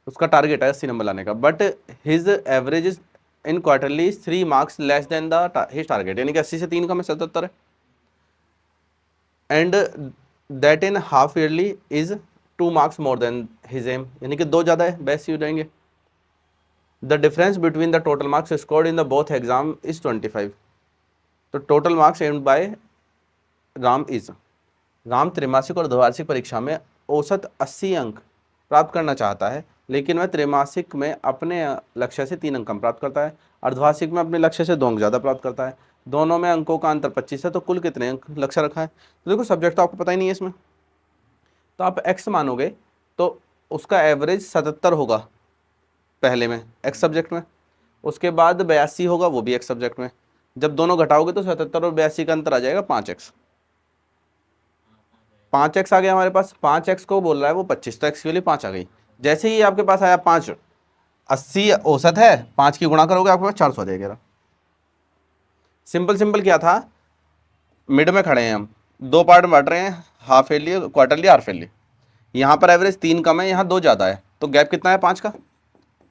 A: उसका टारगेट है 80 नंबर लाने का, but his average is in quarterly 3 marks less than the his target, यानी कि 80 से 3 का में 77 है, and that in half yearly is 2 marks more than his aim, यानी कि 2 ज़्यादा है, बेस्ट हो जाएंगे। The difference between the total marks scored in the both exam is 25, तो total marks aimed by Ram is, Ram त्रैमासिक और द्विवार्षिक परीक्षा में औसत 80 अंक प्राप्त करना चाहता है, लेकिन वह त्रैमासिक में अपने लक्ष्य से 3 अंक कम प्राप्त करता है, अर्धवार्षिक में अपने लक्ष्य से 2 अंक ज़्यादा प्राप्त करता है, दोनों में अंकों का अंतर 25 है, तो कुल कितने अंक लक्ष्य रखा है? तो देखो सब्जेक्ट तो आपको पता ही नहीं है इसमें, तो आप x मानोगे तो उसका एवरेज 77 होगा पहले में x सब्जेक्ट में, उसके बाद 82 होगा वो भी x सब्जेक्ट में, जब दोनों घटाओगे तो 77 और 82 का अंतर आ जाएगा 5x, 5x आ गया हमारे पास, 5x को बोल रहा है वो 25, तो x के लिए 5 आ गई। जैसे ही आपके पास आया 5, 80 औसत है, 5 की गुणा करोगे आपके पास 400 आ जाएगा। सिंपल सिंपल क्या था, मिड में खड़े हैं हम, 2 पार्ट में बांट रहे हैं, half yearly quarterly half yearly, यहाँ पर एवरेज 3 कम है, यहाँ 2 ज़्यादा है, तो गैप कितना है 5 का,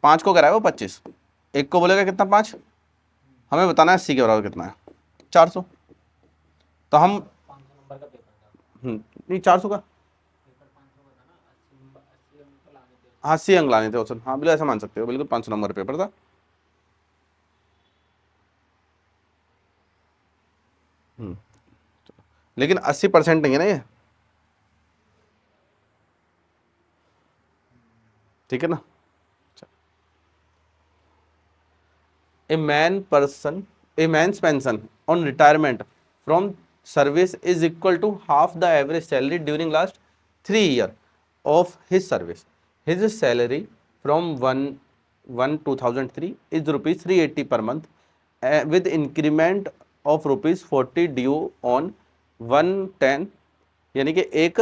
A: 5 को कराए वो 25, एक को बोलेगा कितना 5, हमें बताना है 80 के बराबर कितना है 400, तो हम नहीं 400 का, हाँ 80 अंक लाने थे औसत, हाँ बिल्कुल ऐसा मान सकते हो, बिल्कुल 500 नंबर पेपर था। लेकिन 80% नहीं है ना ये, ठीक है ना। A man's pension on retirement from service is equal to half the average salary during last 3 year of his service, his salary from 1/1/2003 is ₹380 per month with increment of ₹40 due on 1/10, यानी कि 1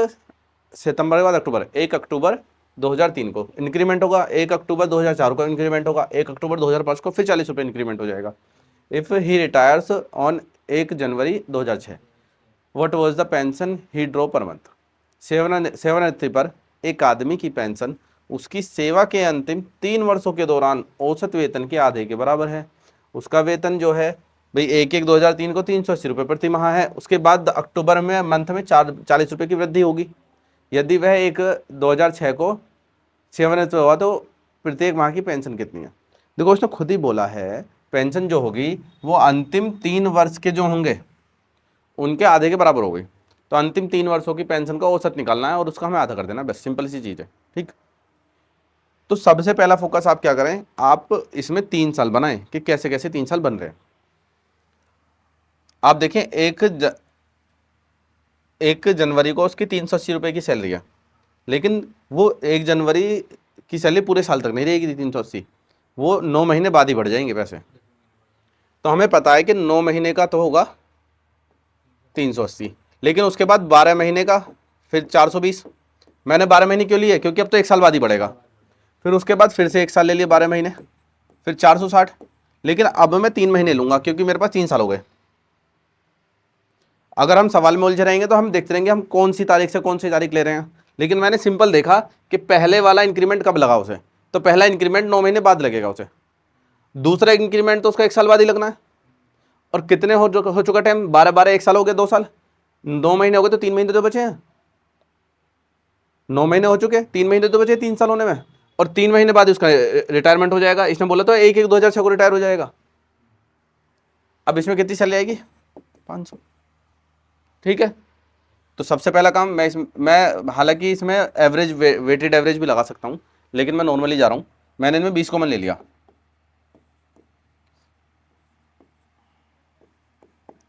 A: सितंबर के बाद अक्टूबर, 1 अक्टूबर 2003 को increment होगा, 1 अक्टूबर 2004 को increment होगा, 1 अक्टूबर 2005 को फिर 40 रुपये इंक्रीमेंट हो जाएगा। If he retires on 1 January 2006, what was the pension he draw per month, सेवानिवृत्ति पर एक आदमी की पेंशन उसकी सेवा के अंतिम 3 वर्षों के दौरान औसत वेतन के आधे के बराबर है। उसका वेतन जो है भाई 1/1/2003 को 380 रुपये प्रति माह है, उसके बाद अक्टूबर में मंथ में 40 रुपये की वृद्धि होगी, यदि वह 1/2006 को सेवानिवृत्त हुआ तो प्रत्येक माह की पेंशन कितनी है? देखो उसने खुद ही बोला है पेंशन जो होगी वो अंतिम 3 वर्ष के जो होंगे उनके आधे के बराबर हो गई, तो अंतिम 3 वर्षों की पेंशन का औसत निकालना है और उसका हमें आधा कर देना, बस सिंपल सी चीज़ है। ठीक, तो सबसे पहला फोकस आप क्या करें, आप इसमें 3 साल बनाएं कि कैसे कैसे 3 साल बन रहे हैं। आप देखें 1 जनवरी को उसकी 380 रुपये की सैलरी है, लेकिन वो 1 जनवरी की सैलरी पूरे साल तक नहीं रहेगी 380, वो 9 महीने बाद ही बढ़ जाएंगे पैसे, तो हमें पता है कि 9 महीने का तो होगा 380, लेकिन उसके बाद 12 महीने का फिर 420, मैंने 12 महीने क्यों लिए क्योंकि अब तो 1 साल बाद ही बढ़ेगा, फिर उसके बाद फिर से 1 साल ले लिए 12 महीने, फिर 460, लेकिन अब मैं 3 महीने लूंगा क्योंकि मेरे पास 3 साल हो गए। अगर हम सवाल में उलझे रहेंगे तो हम देखते रहेंगे हम कौन सी तारीख से कौन सी तारीख ले रहे हैं, लेकिन मैंने सिंपल देखा कि पहले वाला इंक्रीमेंट कब लगा उसे, तो पहला इंक्रीमेंट 9 महीने बाद लगेगा उसे, दूसरा इंक्रीमेंट तो उसका 1 साल बाद ही लगना है, और कितने हो चुका टाइम, 12 1 साल हो गया, 2 साल, 9 महीने हो गए तो 3 महीने तो बचे हैं, 9 महीने हो चुके, 3 महीने तो बचे 3 साल होने में, और 3 महीने बाद उसका रिटायरमेंट हो जाएगा। इसने बोला तो 1/1/2006 को रिटायर हो जाएगा। अब इसमें कितनी सैलरी आएगी 500। ठीक है, तो सबसे पहला काम मैं हालांकि इसमें एवरेज वेटेड एवरेज भी लगा सकता हूँ, लेकिन मैं नॉर्मली जा रहा हूँ। मैंने इनमें 20 कॉमन ले लिया,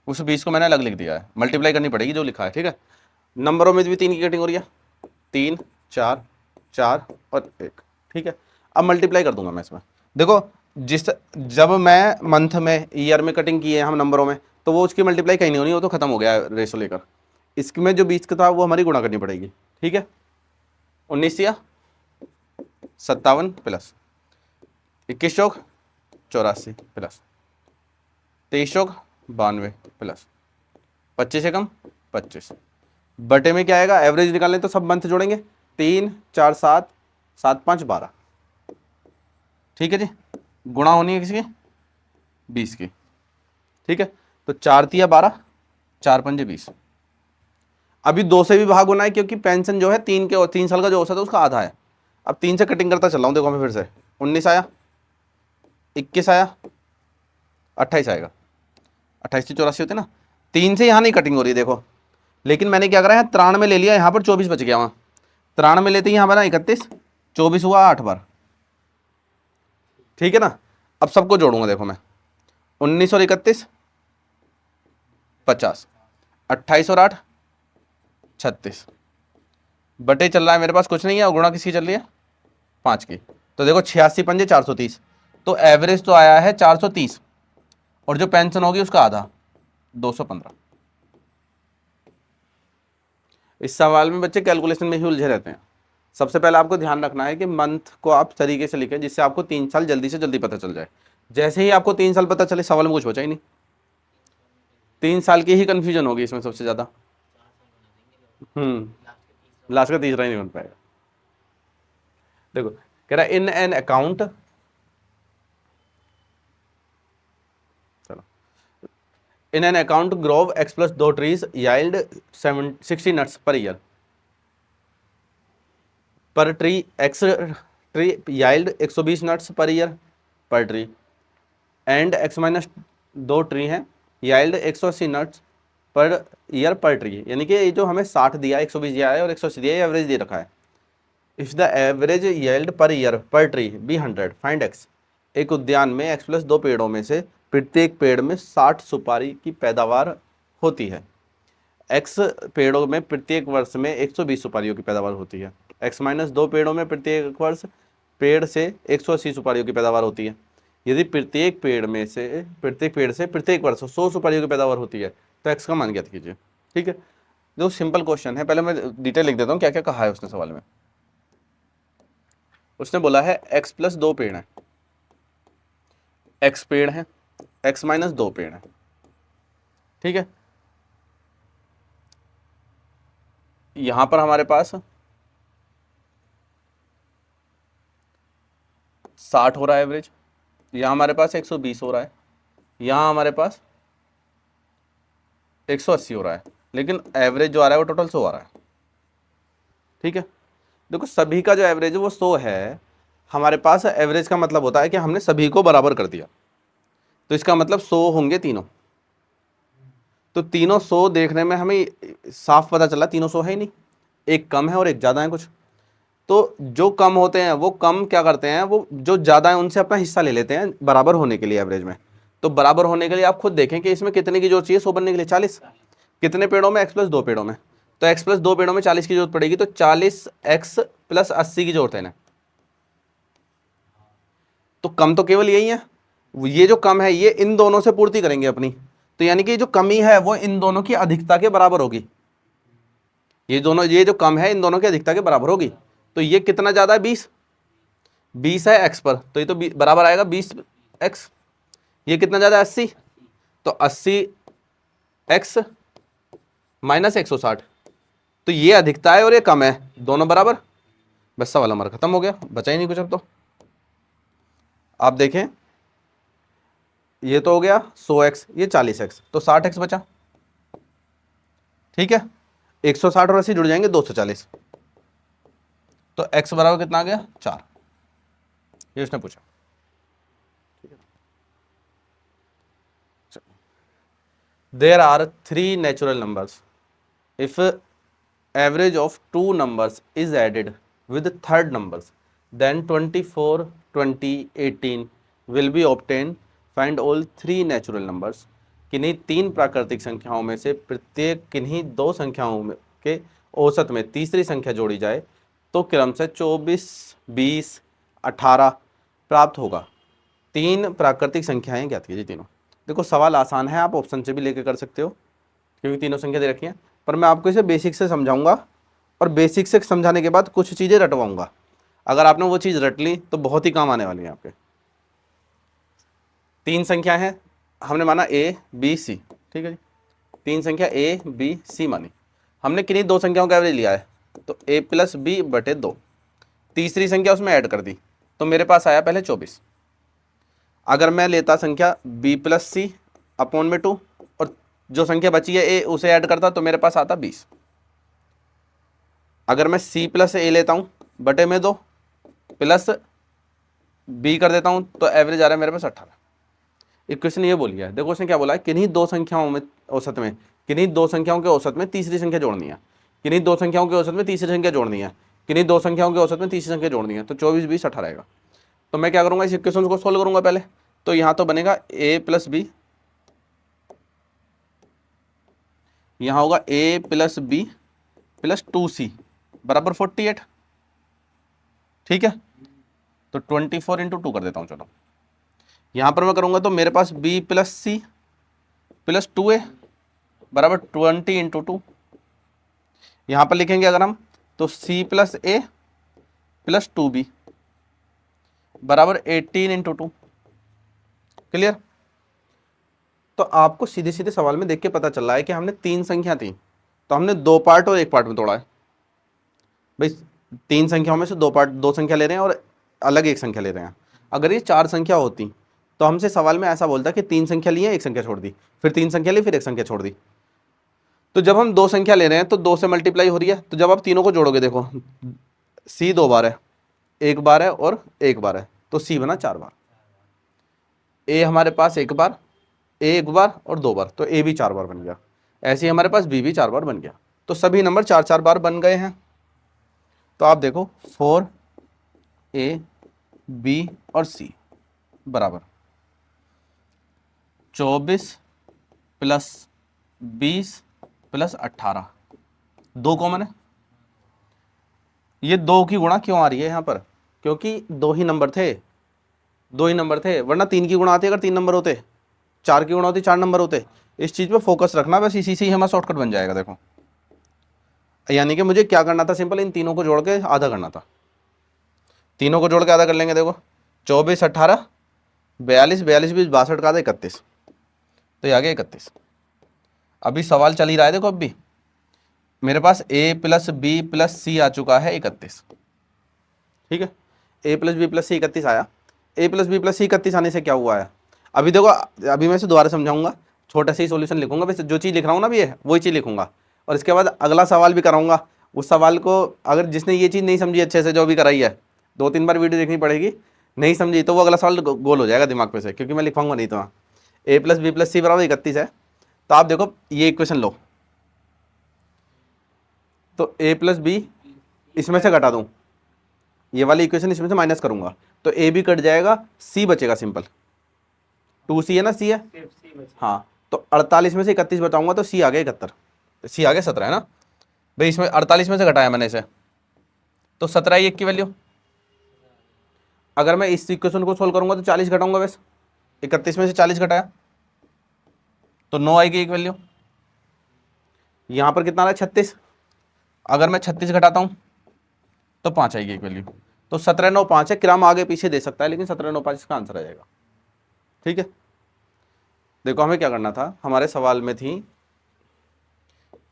A: उस 20 को मैंने अलग लिख दिया है, मल्टीप्लाई करनी पड़ेगी जो लिखा है। ठीक है, नंबरों में भी 3 की कटिंग हो रही है, 3 4 4 और 1। ठीक है, अब मल्टीप्लाई कर दूंगा मैं इसमें। देखो जब मैं मंथ में ईयर में कटिंग की है हम नंबरों में, तो वो उसकी मल्टीप्लाई कहीं नहीं होनी, वो तो खत्म हो गया है रेशो लेकर। इसमें जो 20 का था वो हमारी गुणा करनी पड़ेगी। ठीक है, 19 या 57 प्लस 21 चौक 84 प्लस 23 चौक 92 प्लस 25 से कम 25 बटे में क्या आएगा, एवरेज निकालने तो सब मंथ जोड़ेंगे, 3 4 7 7 5 12। ठीक है जी, गुणा होनी है किसकी, 20 की। ठीक है, तो 4 तिया 12, 4 पंजे 20। अभी 2 से भी भाग होना है क्योंकि पेंशन जो है 3 के और 3 साल का जो औसत है उसका आधा है। अब 3 से कटिंग करता चल रहा हूं, देखो मैं फिर से 19 आया, 21 आया, 28 आएगा, 28 से 84 होते ना। 3 से यहां नहीं कटिंग हो रही देखो, लेकिन मैंने क्या करा है 93 लिया, यहां पर 24 बच गया, वहां 93 लेते ही यहां बना 31, 24 हुआ 8 बार। ठीक है ना, अब सबको जोड़ूंगा, देखो मैं 19 और 31 50, 28 और 8 36 बटे चल रहा है मेरे पास कुछ नहीं है, और गुणा किसकी चल रही है, 5 की। तो देखो 86 पंजे 430, तो एवरेज तो आया है 430, और जो पेंशन होगी उसका आधा 215। इस सवाल में बच्चे कैलकुलेशन में ही उलझे रहते हैं। सबसे पहले आपको ध्यान रखना है कि मंथ को आप तरीके से लिखें जिससे आपको 3 साल जल्दी से जल्दी पता चल जाए। जैसे ही आपको 3 साल पता चले, सवाल में कुछ बचा ही नहीं। 3 साल की ही कंफ्यूजन होगी इसमें सबसे ज्यादा। लास्ट का तीसरा ही नहीं बन पाएगा। देखो कह रहा है इन एन अकाउंट, चलो, in an account grove x plus 2 trees yield 60 nuts per year, per tree x tree yield 120 nuts per year per tree, and x minus 2 tree हैं yield 180 nuts per year per tree. यानी कि ये जो हमें 60 दिया, 120 दिया है और 180 दिया है, एवरेज दे रखा है। इफ द एवरेज यील्ड पर year per tree B 100 find x. एक उद्यान में एक्स प्लस 2 पेड़ों में से प्रत्येक पेड़ में 60 सुपारी की पैदावार होती है। एक्स पेड़ों में प्रत्येक वर्ष में 120 सुपारियों की पैदावार होती है। एक्स माइनस 2 पेड़ों में प्रत्येक वर्ष पेड़ से 180 सुपारियों की पैदावार होती है। यदि प्रत्येक पेड़ से प्रत्येक वर्ष 100 सुपारियों की पैदावार होती है, तो एक्स का मान ज्ञात कीजिए। ठीक है, जो सिंपल क्वेश्चन है, पहले मैं डिटेल लिख देता हूँ क्या क्या कहा है उसने सवाल में। उसने बोला है एक्स प्लस 2 पेड़ है, एक्स पेड़ है, एक्स माइनस 2 पेड़ है। ठीक है, यहां पर हमारे पास 60 हो रहा है एवरेज, यहां हमारे पास 120 हो रहा है, यहां हमारे पास 180 हो रहा है, लेकिन एवरेज जो आ रहा है वो टोटल 100 आ रहा है। ठीक है, देखो सभी का जो एवरेज है वो 100 है। हमारे पास एवरेज का मतलब होता है कि हमने सभी को बराबर कर दिया, तो इसका मतलब 100 होंगे तीनों। तो तीनों 100 देखने में हमें साफ पता चला, तीनों 100 है ही नहीं, एक कम है और एक ज्यादा है कुछ। तो जो कम होते हैं वो कम क्या करते हैं, वो जो ज्यादा है उनसे अपना हिस्सा ले लेते हैं बराबर होने के लिए एवरेज में। तो बराबर होने के लिए आप खुद देखें कि इसमें कितने की जरूरत चाहिए 100 बनने के लिए, 40। कितने पेड़ों में, एक्स प्लस 2 पेड़ों में, तो एक्स प्लस 2 पेड़ों में 40 की जरूरत पड़ेगी, तो 40 एक्स प्लस 80 की जरूरत है ना। तो कम तो केवल यही है, ये जो कम है ये इन दोनों से पूर्ति करेंगे अपनी। तो यानी कि जो कमी है वो इन दोनों की अधिकता के बराबर होगी। ये जो कम है इन दोनों की अधिकता के बराबर होगी। तो ये कितना ज्यादा है, 20, 20 है एक्स पर, तो ये तो बराबर आएगा 20 एक्स। ये कितना ज्यादा है, 80, तो 80 एक्स माइनस 160। तो ये अधिकता है और ये कम है, दोनों बराबर। बस सवाल हमारा खत्म हो गया, बचा ही नहीं कुछ अब तो। आप देखें, ये तो हो गया 100x, ये 40x, तो 60x बचा। ठीक है, 160 और 80 जुड़ जाएंगे 240, तो x बराबर कितना आ गया, 4। ये उसने पूछा। There are 3 natural numbers, if average of two numbers is added with third numbers, then 24, 20, 18 will be obtained. Find all three natural numbers. किन्हीं तीन प्राकृतिक संख्याओं में से प्रत्येक किन्हीं दो संख्याओं में के औसत में तीसरी संख्या जोड़ी जाए तो क्रम से 24, 20, 18 प्राप्त होगा। तीन प्राकृतिक संख्याएं ज्ञात कीजिए तीनों। देखो सवाल आसान है, आप ऑप्शन से भी लेके कर सकते हो क्योंकि तीनों संख्या दे रखी हैं, पर मैं आपको इसे बेसिक से समझाऊंगा और बेसिक से समझाने के बाद कुछ चीज़ें रटवाऊंगा। अगर आपने वो चीज़ रट ली तो बहुत ही काम आने वाली है आपके। तीन संख्या है, हमने माना ए बी सी, ठीक है जी। तीन संख्या ए बी सी मानी, हमने किन्हीं दो संख्याओं का एवरेज लिया है तो ए प्लस बी बटे 2, तीसरी संख्या उसमें ऐड कर दी तो मेरे पास आया पहले 24। अगर मैं लेता संख्या बी प्लस सी अपॉन में 2 और जो संख्या बची है ए उसे ऐड करता तो मेरे पास आता 20। अगर मैं सी प्लस ए लेता हूं बटे में 2 प्लस बी कर देता हूं तो एवरेज आ रहा है मेरे पास 18। इक्वेशन ये बोली है, देखो उसने क्या बोला है, किन्हीं दो संख्याओं में औसत में, किन्हीं दो संख्याओं के औसत में तीसरी संख्या जोड़नी है, किन्हीं दो संख्याओं के औसत में तीसरी संख्या जोड़नी है, किन्हीं दो संख्याओं के औसत में तीसरी संख्या जोड़नी है, तो 24, 20, 18 आएगा। तो मैं क्या करूंगा, इस इक्वेशन को सोल्व करूंगा पहले। तो यहां तो बनेगा ए प्लस बी, यहां होगा ए प्लस बी प्लस 2c बराबर 48, ठीक है। तो 24 इंटू 2 कर देता हूं, चलो यहां पर मैं करूंगा तो मेरे पास b plus C plus 2a बराबर 20 इंटू 2। यहां पर लिखेंगे अगर हम तो c प्लस ए प्लस 2b बराबर 18 इंटू 2। क्लियर। तो आपको सीधे सीधे सवाल में देख के पता चल रहा है कि हमने तीन संख्या थी तो हमने दो पार्ट और एक पार्ट में तोड़ा है। भाई तीन संख्याओं में से दो पार्ट, दो संख्या ले रहे हैं और अलग एक संख्या ले रहे हैं। अगर ये चार संख्या होती तो हमसे सवाल में ऐसा बोलता कि तीन संख्या ली है एक संख्या छोड़ दी, फिर तीन संख्या ली फिर एक संख्या छोड़ दी। तो जब हम दो संख्या ले रहे हैं तो दो से मल्टीप्लाई हो रही है, तो जब आप तीनों को जोड़ोगे देखो सी दो बार है, एक बार है और एक बार है, तो सी बना 4 बार। ए हमारे पास एक बार, ए एक बार और 2 बार, तो ए भी 4 बार बन गया। ऐसे ही हमारे पास बी भी 4 बार बन गया। तो सभी नंबर 4-4 बार बन गए हैं। तो आप देखो 4 ए बी और सी बराबर 24 प्लस 20 प्लस 18, 2 कॉमन है। ये 2 की गुणा क्यों आ रही है यहाँ पर, क्योंकि दो ही नंबर थे, दो ही नंबर थे, वरना 3 की गुणा आती अगर 3 नंबर होते, 4 की गुणा होती 4 नंबर होते। इस चीज पे फोकस रखना, बस इसी से ही हमारा शॉर्टकट बन जाएगा। देखो यानी कि मुझे क्या करना था, सिंपल इन तीनों को जोड़ के आधा करना था। तीनों को जोड़ के आधा कर लेंगे। देखो 24 18 42, 42 20 62 का आधा 31, तो ये आ गया 31। अभी सवाल चल ही रहा है, देखो अब भी मेरे पास a प्लस बी प्लस सी आ चुका है 31, ठीक है। a प्लस बी प्लस सी 31 आया। a प्लस बी प्लस सी 31 आने से क्या हुआ है, अभी देखो, अभी मैं इसे दोबारा समझाऊंगा, छोटा सा ही सॉल्यूशन लिखूंगा, वैसे जो चीज़ लिख रहा हूँ ना अभी वही चीज़ लिखूंगा, और इसके बाद अगला सवाल भी कराऊंगा। उस सवाल को अगर जिसने ये चीज़ नहीं समझी अच्छे से, जो भी कराई है, 2-3 बार वीडियो देखनी पड़ेगी, नहीं समझी तो वो अगला सवाल गोल हो जाएगा दिमाग पे से, क्योंकि मैं लिखवाऊंगा नहीं। तो a प्लस बी प्लस सी बराबर 31 है। तो आप देखो ये इक्वेशन लो, तो a प्लस बी इसमें से घटा दूं, ये वाली इक्वेशन इसमें से माइनस करूंगा तो a भी कट जाएगा, c बचेगा सिंपल, 2c है ना, c है, हाँ। तो 48 में से 31 बताऊंगा तो c आ गया 71, c आ गया 17 है ना भाई। इसमें 48 में से घटाया मैंने इसे, तो 17 ही 1 की वैल्यू। अगर मैं इस इक्वेशन को सोल्व करूंगा तो 40 घटाऊंगा, बस 31 में से 40 घटाया तो 9 आएगी एक वैल्यू। यहां पर कितना आ रहा है 36, अगर मैं 36 घटाता हूं तो 5 आएगी एक वैल्यू। तो 17 9 5 है, क्रम आगे पीछे दे सकता है लेकिन 17 9 5 इसका आंसर आ जाएगा, ठीक है। देखो हमें क्या करना था, हमारे सवाल में थी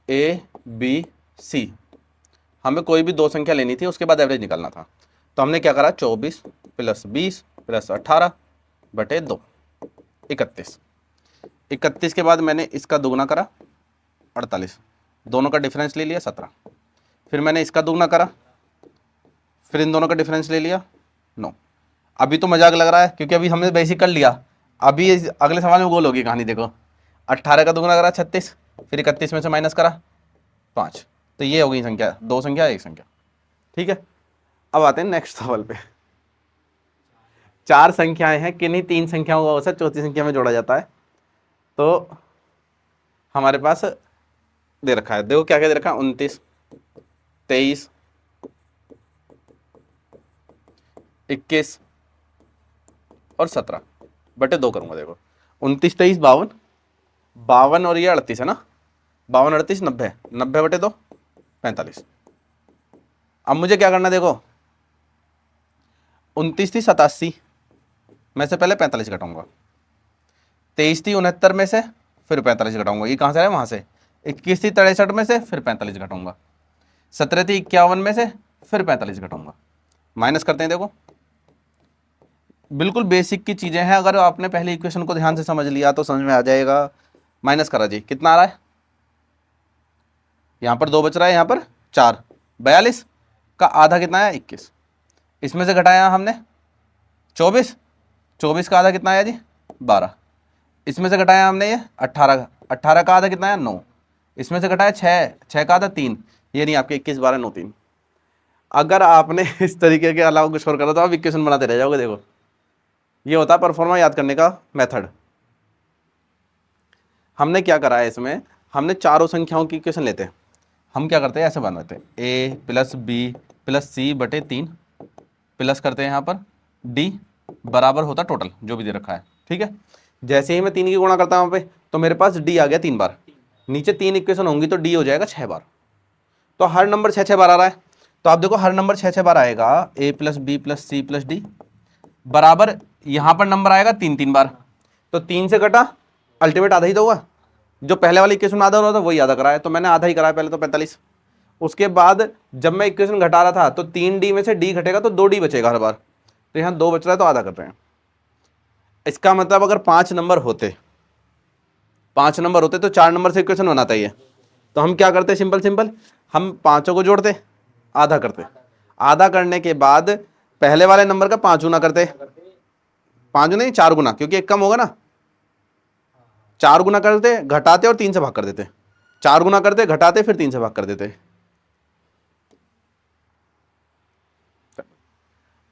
A: ए बी सी, हमें कोई भी दो संख्या लेनी थी, उसके बाद एवरेज निकालना था। तो हमने क्या करा, 24 प्लस 20 प्लस 18 बटे 2 31। 31 के बाद मैंने इसका दुगना करा 48, दोनों का डिफरेंस ले लिया 17, फिर मैंने इसका दुगना करा, फिर इन दोनों का डिफरेंस ले लिया 9। अभी तो मजाक लग रहा है क्योंकि अभी हमने बेसिक कर लिया, अभी अगले सवाल में गोल होगी कहानी। देखो 18 का दुगना करा 36, फिर 31 में से माइनस करा 5, तो ये हो गई संख्या, दो संख्या एक संख्या। ठीक है, अब आते हैं नेक्स्ट सवाल पे। चार संख्याएं हैं, किन्हीं तीन संख्याओं का औसत चौथी संख्या में जोड़ा जाता है। तो हमारे पास दे रखा है, देखो क्या क्या दे रखा है, 29, 23, 21 और 17 बटे 2 करूंगा। देखो 29, 23, 52, 52 और ये 38 है ना, 52, 38, 90, 90 बटे 2 45। अब मुझे क्या करना है, देखो 29 थी 87 में से पहले 45 घटाऊंगा, 23 थी 69 में से फिर 45 घटाऊंगा, ये कहां से आया, वहां से। 21 थी 63 में से फिर 45 घटाऊंगा, 17 थी 51 में से फिर 45 घटाऊंगा। माइनस करते हैं, देखो बिल्कुल बेसिक की चीजें हैं, अगर आपने पहले इक्वेशन को ध्यान से समझ लिया तो समझ में आ जाएगा। माइनस करा जी, कितना आ रहा है, यहां पर 2 बच रहा है, यहां पर 4, 42 का आधा कितना आया, 21, इसमें से घटाया हमने 24, 24 का आधा कितना आया जी, 12, इसमें से घटाया हमने ये 18, 18 का आधा कितना आया, 9, इसमें से घटाया 6, 6 का आधा 3, ये नहीं आपके 21, 12, 9, 3। अगर आपने इस तरीके के अलावा कुछ और करा तो आप इक्वेशन बनाते रह जाओगे। देखो ये होता है परफॉर्मा याद करने का मेथड। हमने क्या करा है इसमें, हमने चारों संख्याओं की इक्वेशन लेते हैं, हम क्या करते हैं ऐसे बनाते हैं, a प्लस बी प्लस सी बटे 3 प्लस करते हैं यहाँ पर d बराबर होता टोटल जो भी दे रखा है। ठीक है, जैसे ही मैं 3 की गुणा करता हूँ वहाँ पे, तो मेरे पास d आ गया 3 बार, नीचे 3 इक्वेशन होंगी तो d हो जाएगा 6 बार, तो हर नंबर 6 6 बार आ रहा है। तो आप देखो हर नंबर 6 6 बार आएगा, a plus B plus C plus D बराबर यहां पर नंबर आएगा 3 3 बार, तो 3 से कटा अल्टीमेट आधा ही तो हुआ, जो पहले वाली इक्वेशन में आधा हो रहा था वही आधा कराया, तो मैंने आधा ही कराया पहले तो 45। उसके बाद जब मैं इक्वेशन घटा रहा था तो 3d में से d घटेगा तो 2d बचेगा हर बार, तो यहाँ 2 बच रहा है तो आधा कर रहे हैं। इसका मतलब अगर 5 नंबर होते, 5 नंबर होते तो 4 नंबर से इक्वेशन बनाता ही है, तो हम क्या करते, सिंपल सिंपल हम पांचों को जोड़ते, आधा करते, आधा करने के बाद पहले वाले नंबर का 5 गुना करते, 5 नहीं 4 गुना, क्योंकि एक कम होगा ना, 4 गुना करते, घटाते और 3 से भाग कर देते, 4 गुना करते घटाते फिर 3 से भाग कर देते।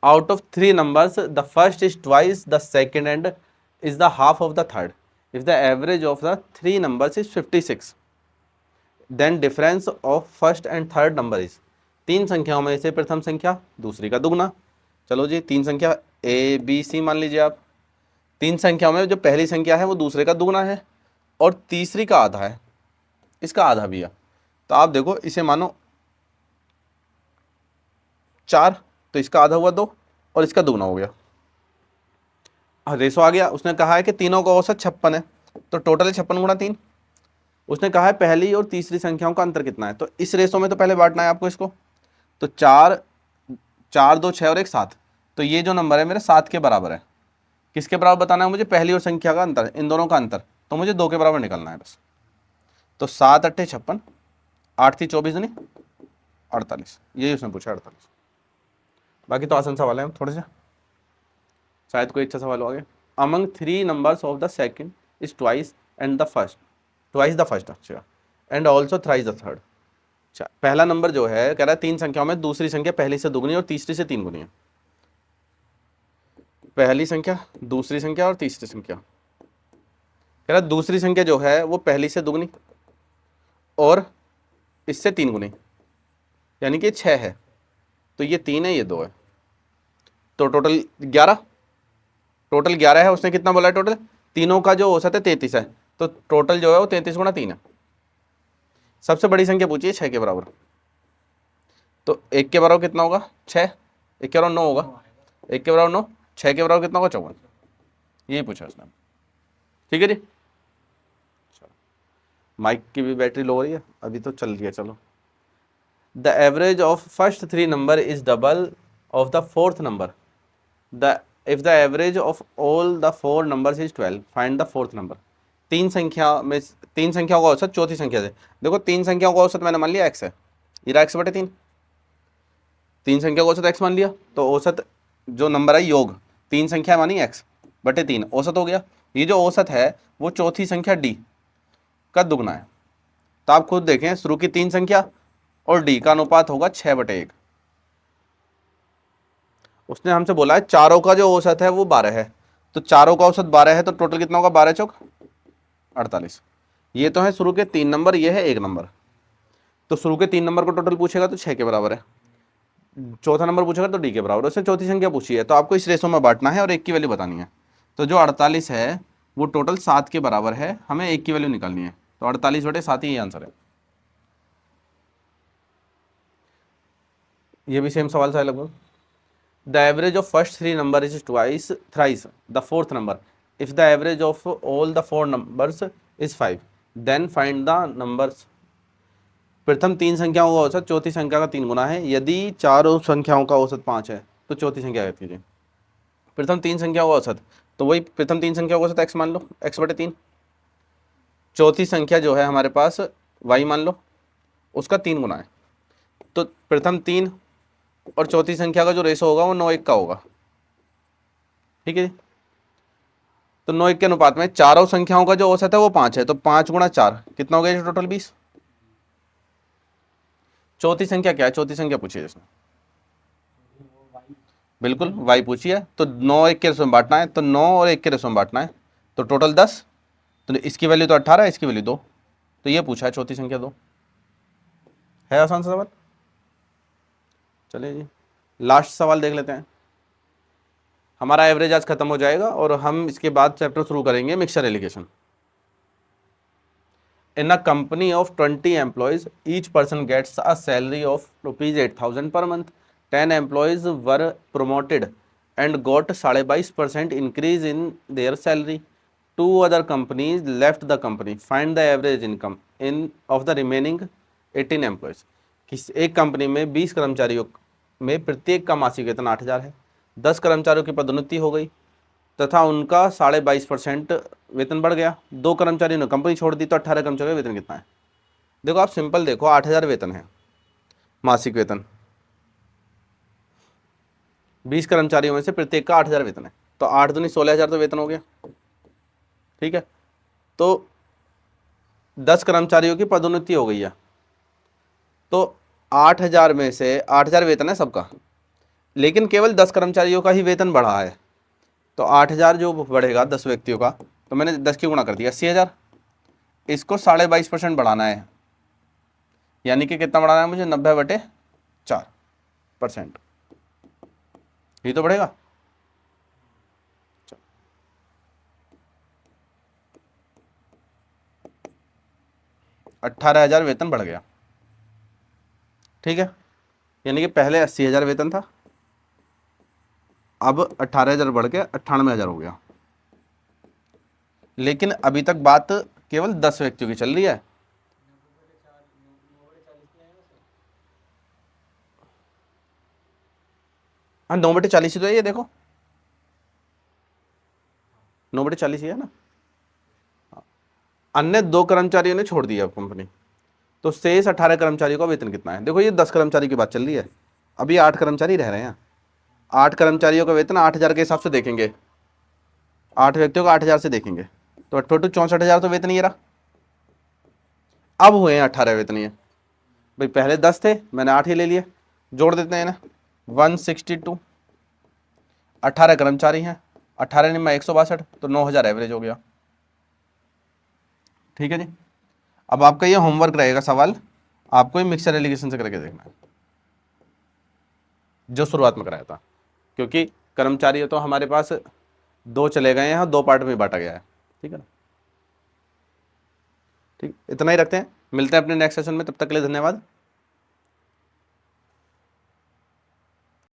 A: Out of 3 numbers the first is twice the second and is the half of the third, if the average of the 3 numbers is 56, then difference of first and third number is. 3 संख्याओं में से प्रथम संख्या दूसरी का दुगना। चलो जी 3 संख्या ए बी सी मान लीजिए आप, 3 संख्याओं में जो पहली संख्या है वो दूसरे का दुगना है और तीसरी का आधा है, इसका आधा भी है, तो आप देखो इसे मानो 4, तो इसका आधा हुआ 2 और इसका दुगना हो गया, रेशो आ गया। उसने कहा है कि तीनों का औसत 56 है, तो टोटल 56 गुणा 3। उसने कहा है पहली और तीसरी संख्याओं का अंतर कितना है, तो इस रेशो में तो पहले बांटना है आपको इसको, तो 4, 4, 2, 6 और 1 7, तो ये जो नंबर है मेरे 7 के बराबर है। किसके बराबर बताना है मुझे, पहली और संख्या का अंतर, इन दोनों का अंतर, तो मुझे 2 के बराबर निकलना है बस। तो 7 8 56, 8 थी 24 नहीं 48, यही उसने पूछा 48। बाकी तो आसान सवाल है, थोड़े से शायद कोई अच्छा सवाल हो गया। Among 3 numbers of the second is twice and the first, twice the first, अच्छा, and also thrice the third. अच्छा, पहला नंबर जो है कह रहा है 3 संख्याओं में दूसरी संख्या पहली से दुगनी और तीसरी से 3 गुनी है। पहली संख्या, दूसरी संख्या और तीसरी संख्या, कह रहा है दूसरी संख्या जो है वो पहली से दुगनी और इससे 3 गुनी, यानी कि 6 है, तो ये 3 है ये 2 है, तो टोटल 11, टोटल 11 है। उसने कितना बोला है टोटल, तीनों का जो औसत है 33 है, तो टोटल जो है वो 33 गुणा 3 है। सबसे बड़ी संख्या पूछिए 6 के बराबर, तो 1 के बराबर कितना होगा 6, 1 के बराबर 9 होगा, 1 के बराबर 9, 6 के बराबर कितना होगा 54, यही पूछा उसने। ठीक है जी, माइक की भी बैटरी लो हो रही है, अभी तो चल रही है, चलो। The average of first 3 number is double of the fourth number, the if the average of all the 4 numbers is 12, find the fourth number. 3 संख्या में 3 संख्याओं का औसत चौथी संख्या से, देखो 3 संख्याओं का औसत मैंने मान लिया x है, ये रहा x बटे 3, 3 संख्या का औसत x मान लिया, तो औसत जो नंबर है योग 3 संख्या मानी x बटे 3 औसत हो गया। ये जो औसत है वो चौथी संख्या d, का दुगना है। तो आप खुद देखें, शुरू की 3 संख्या और डी का अनुपात होगा 6/1। उसने हमसे बोला है चारों का जो औसत है वो 12 है, तो चारों का औसत 12 है, तो टोटल कितना होगा? 12 चौक 48। ये तो है शुरू के 3 नंबर, ये है 1 नंबर। तो शुरू के 3 नंबर को टोटल पूछेगा तो 6 के बराबर है, चौथा नंबर पूछेगा तो डी के बराबर। उसने चौथी संख्या पूछी है, तो आपको इस रेशो में बांटना है और 1 की वैल्यू बतानी है। तो जो 48 है वो टोटल 7 के बराबर है, हमें 1 की वैल्यू निकालनी है। तो 48/7 ही आंसर है। ये भी सेम सवाल था लगभग। The average of first 3 number is twice thrice the fourth number. If the average of all the 4 numbers is 5, then find the numbers. प्रथम 3 संख्याओं का औसत चौथी संख्या का 3 गुना है। यदि चारों संख्याओं का औसत 5 है तो चौथी संख्या याद कीजिए। प्रथम 3 संख्याओं का औसत, तो वही प्रथम 3 संख्याओं का औसत x मान लो, x/3। चौथी संख्या जो है हमारे पास y मान लो, उसका 3 गुना है। तो प्रथम 3 और चौथी संख्या का जो रेशो होगा वो 9:1 का होगा। ठीक है जी। तो 9:1 के अनुपात में चारों संख्याओं का जो औसत है वो 5 है, तो 5 × 4 कितना हो गया? टोटल 20। चौथी संख्या क्या है? चौथी संख्या पूछिए इसने, बिल्कुल y पूछी है। तो 9:1 के रेशो में बांटना है, तो 9 और 1 के रेशो में बांटना है, तो टोटल 10। तो इसकी वैल्यू तो 18 है, इसकी वैल्यू 2, तो ये पूछा है चौथी संख्या 2 है। आसान सा सवाल। चलिए जी, लास्ट सवाल देख लेते हैं। हमारा एवरेज आज खत्म हो जाएगा और हम इसके बाद चैप्टर शुरू करेंगे mixture allegation. In a company of 20 employees, each person gets a salary of rupees 8,000 per month. 10 employees were promoted and got 22% increase in their salary. Two other companies left the company. Find the average income in of the remaining 18 employees. एक company में 20 कर्मचारियों में प्रत्येक का मासिक वेतन 8,000 है। 10 कर्मचारियों की पदोन्नति हो गई तथा उनका 22.5% वेतन बढ़ गया। 2 कर्मचारियों ने कंपनी छोड़ दी, तो 18 कर्मचारियों का वेतन कितना है? देखो आप सिंपल देखो, 8,000 वेतन है मासिक वेतन, 20 कर्मचारियों में से प्रत्येक का 8,000 वेतन है, तो 8 दूनी 16,000 तो वेतन हो गया। ठीक है, तो 10 कर्मचारियों की पदोन्नति हो गई है, तो 8,000 में से 8,000 वेतन है सबका, लेकिन केवल 10 कर्मचारियों का ही वेतन बढ़ा है। तो 8,000 जो बढ़ेगा 10 व्यक्तियों का, तो मैंने 10 की गुणा कर दिया 80,000। इसको 22.5% बढ़ाना है, यानी कि कितना बढ़ाना है मुझे? 90/4%। ये तो बढ़ेगा। 18,000 वेतन बढ़ गया। ठीक है, यानी कि पहले 80,000 वेतन था, अब 18,000 बढ़ के 98,000 हो गया। लेकिन अभी तक बात केवल 10 व्यक्तियों की चल रही है। हाँ, 9/40 ही तो है, ये देखो 9/40 ही है ना। अन्य 2 कर्मचारियों ने छोड़ दिया कंपनी, तो शेष 18 कर्मचारियों का वेतन कितना है? देखो ये 10 कर्मचारी की बात चल रही है, अभी 8 कर्मचारी रह रहे हैं। 8 कर्मचारियों का वेतन 8,000 के हिसाब से देखेंगे, 8 व्यक्तियों का 8,000 से देखेंगे, तो टोटल 64,000 तो वेतन ये रहा। अब हुए हैं 18 वेतन ये, भाई पहले 10 थे, मैंने 8 ही ले लिए, जोड़ देते हैं ना, 162। 18 कर्मचारी हैं, 18 निम्मा 162, तो 9,000 एवरेज हो गया। ठीक है जी। अब आपका ये होमवर्क रहेगा सवाल, आपको ये मिक्सचर एलिगेशन से करके देखना है, जो शुरुआत में कराया था, क्योंकि कर्मचारी तो हमारे पास 2 चले गए हैं, 2 पार्ट में बांटा गया है। ठीक है ना, ठीक, इतना ही रखते हैं, मिलते हैं अपने नेक्स्ट सेशन में, तब तक के लिए धन्यवाद।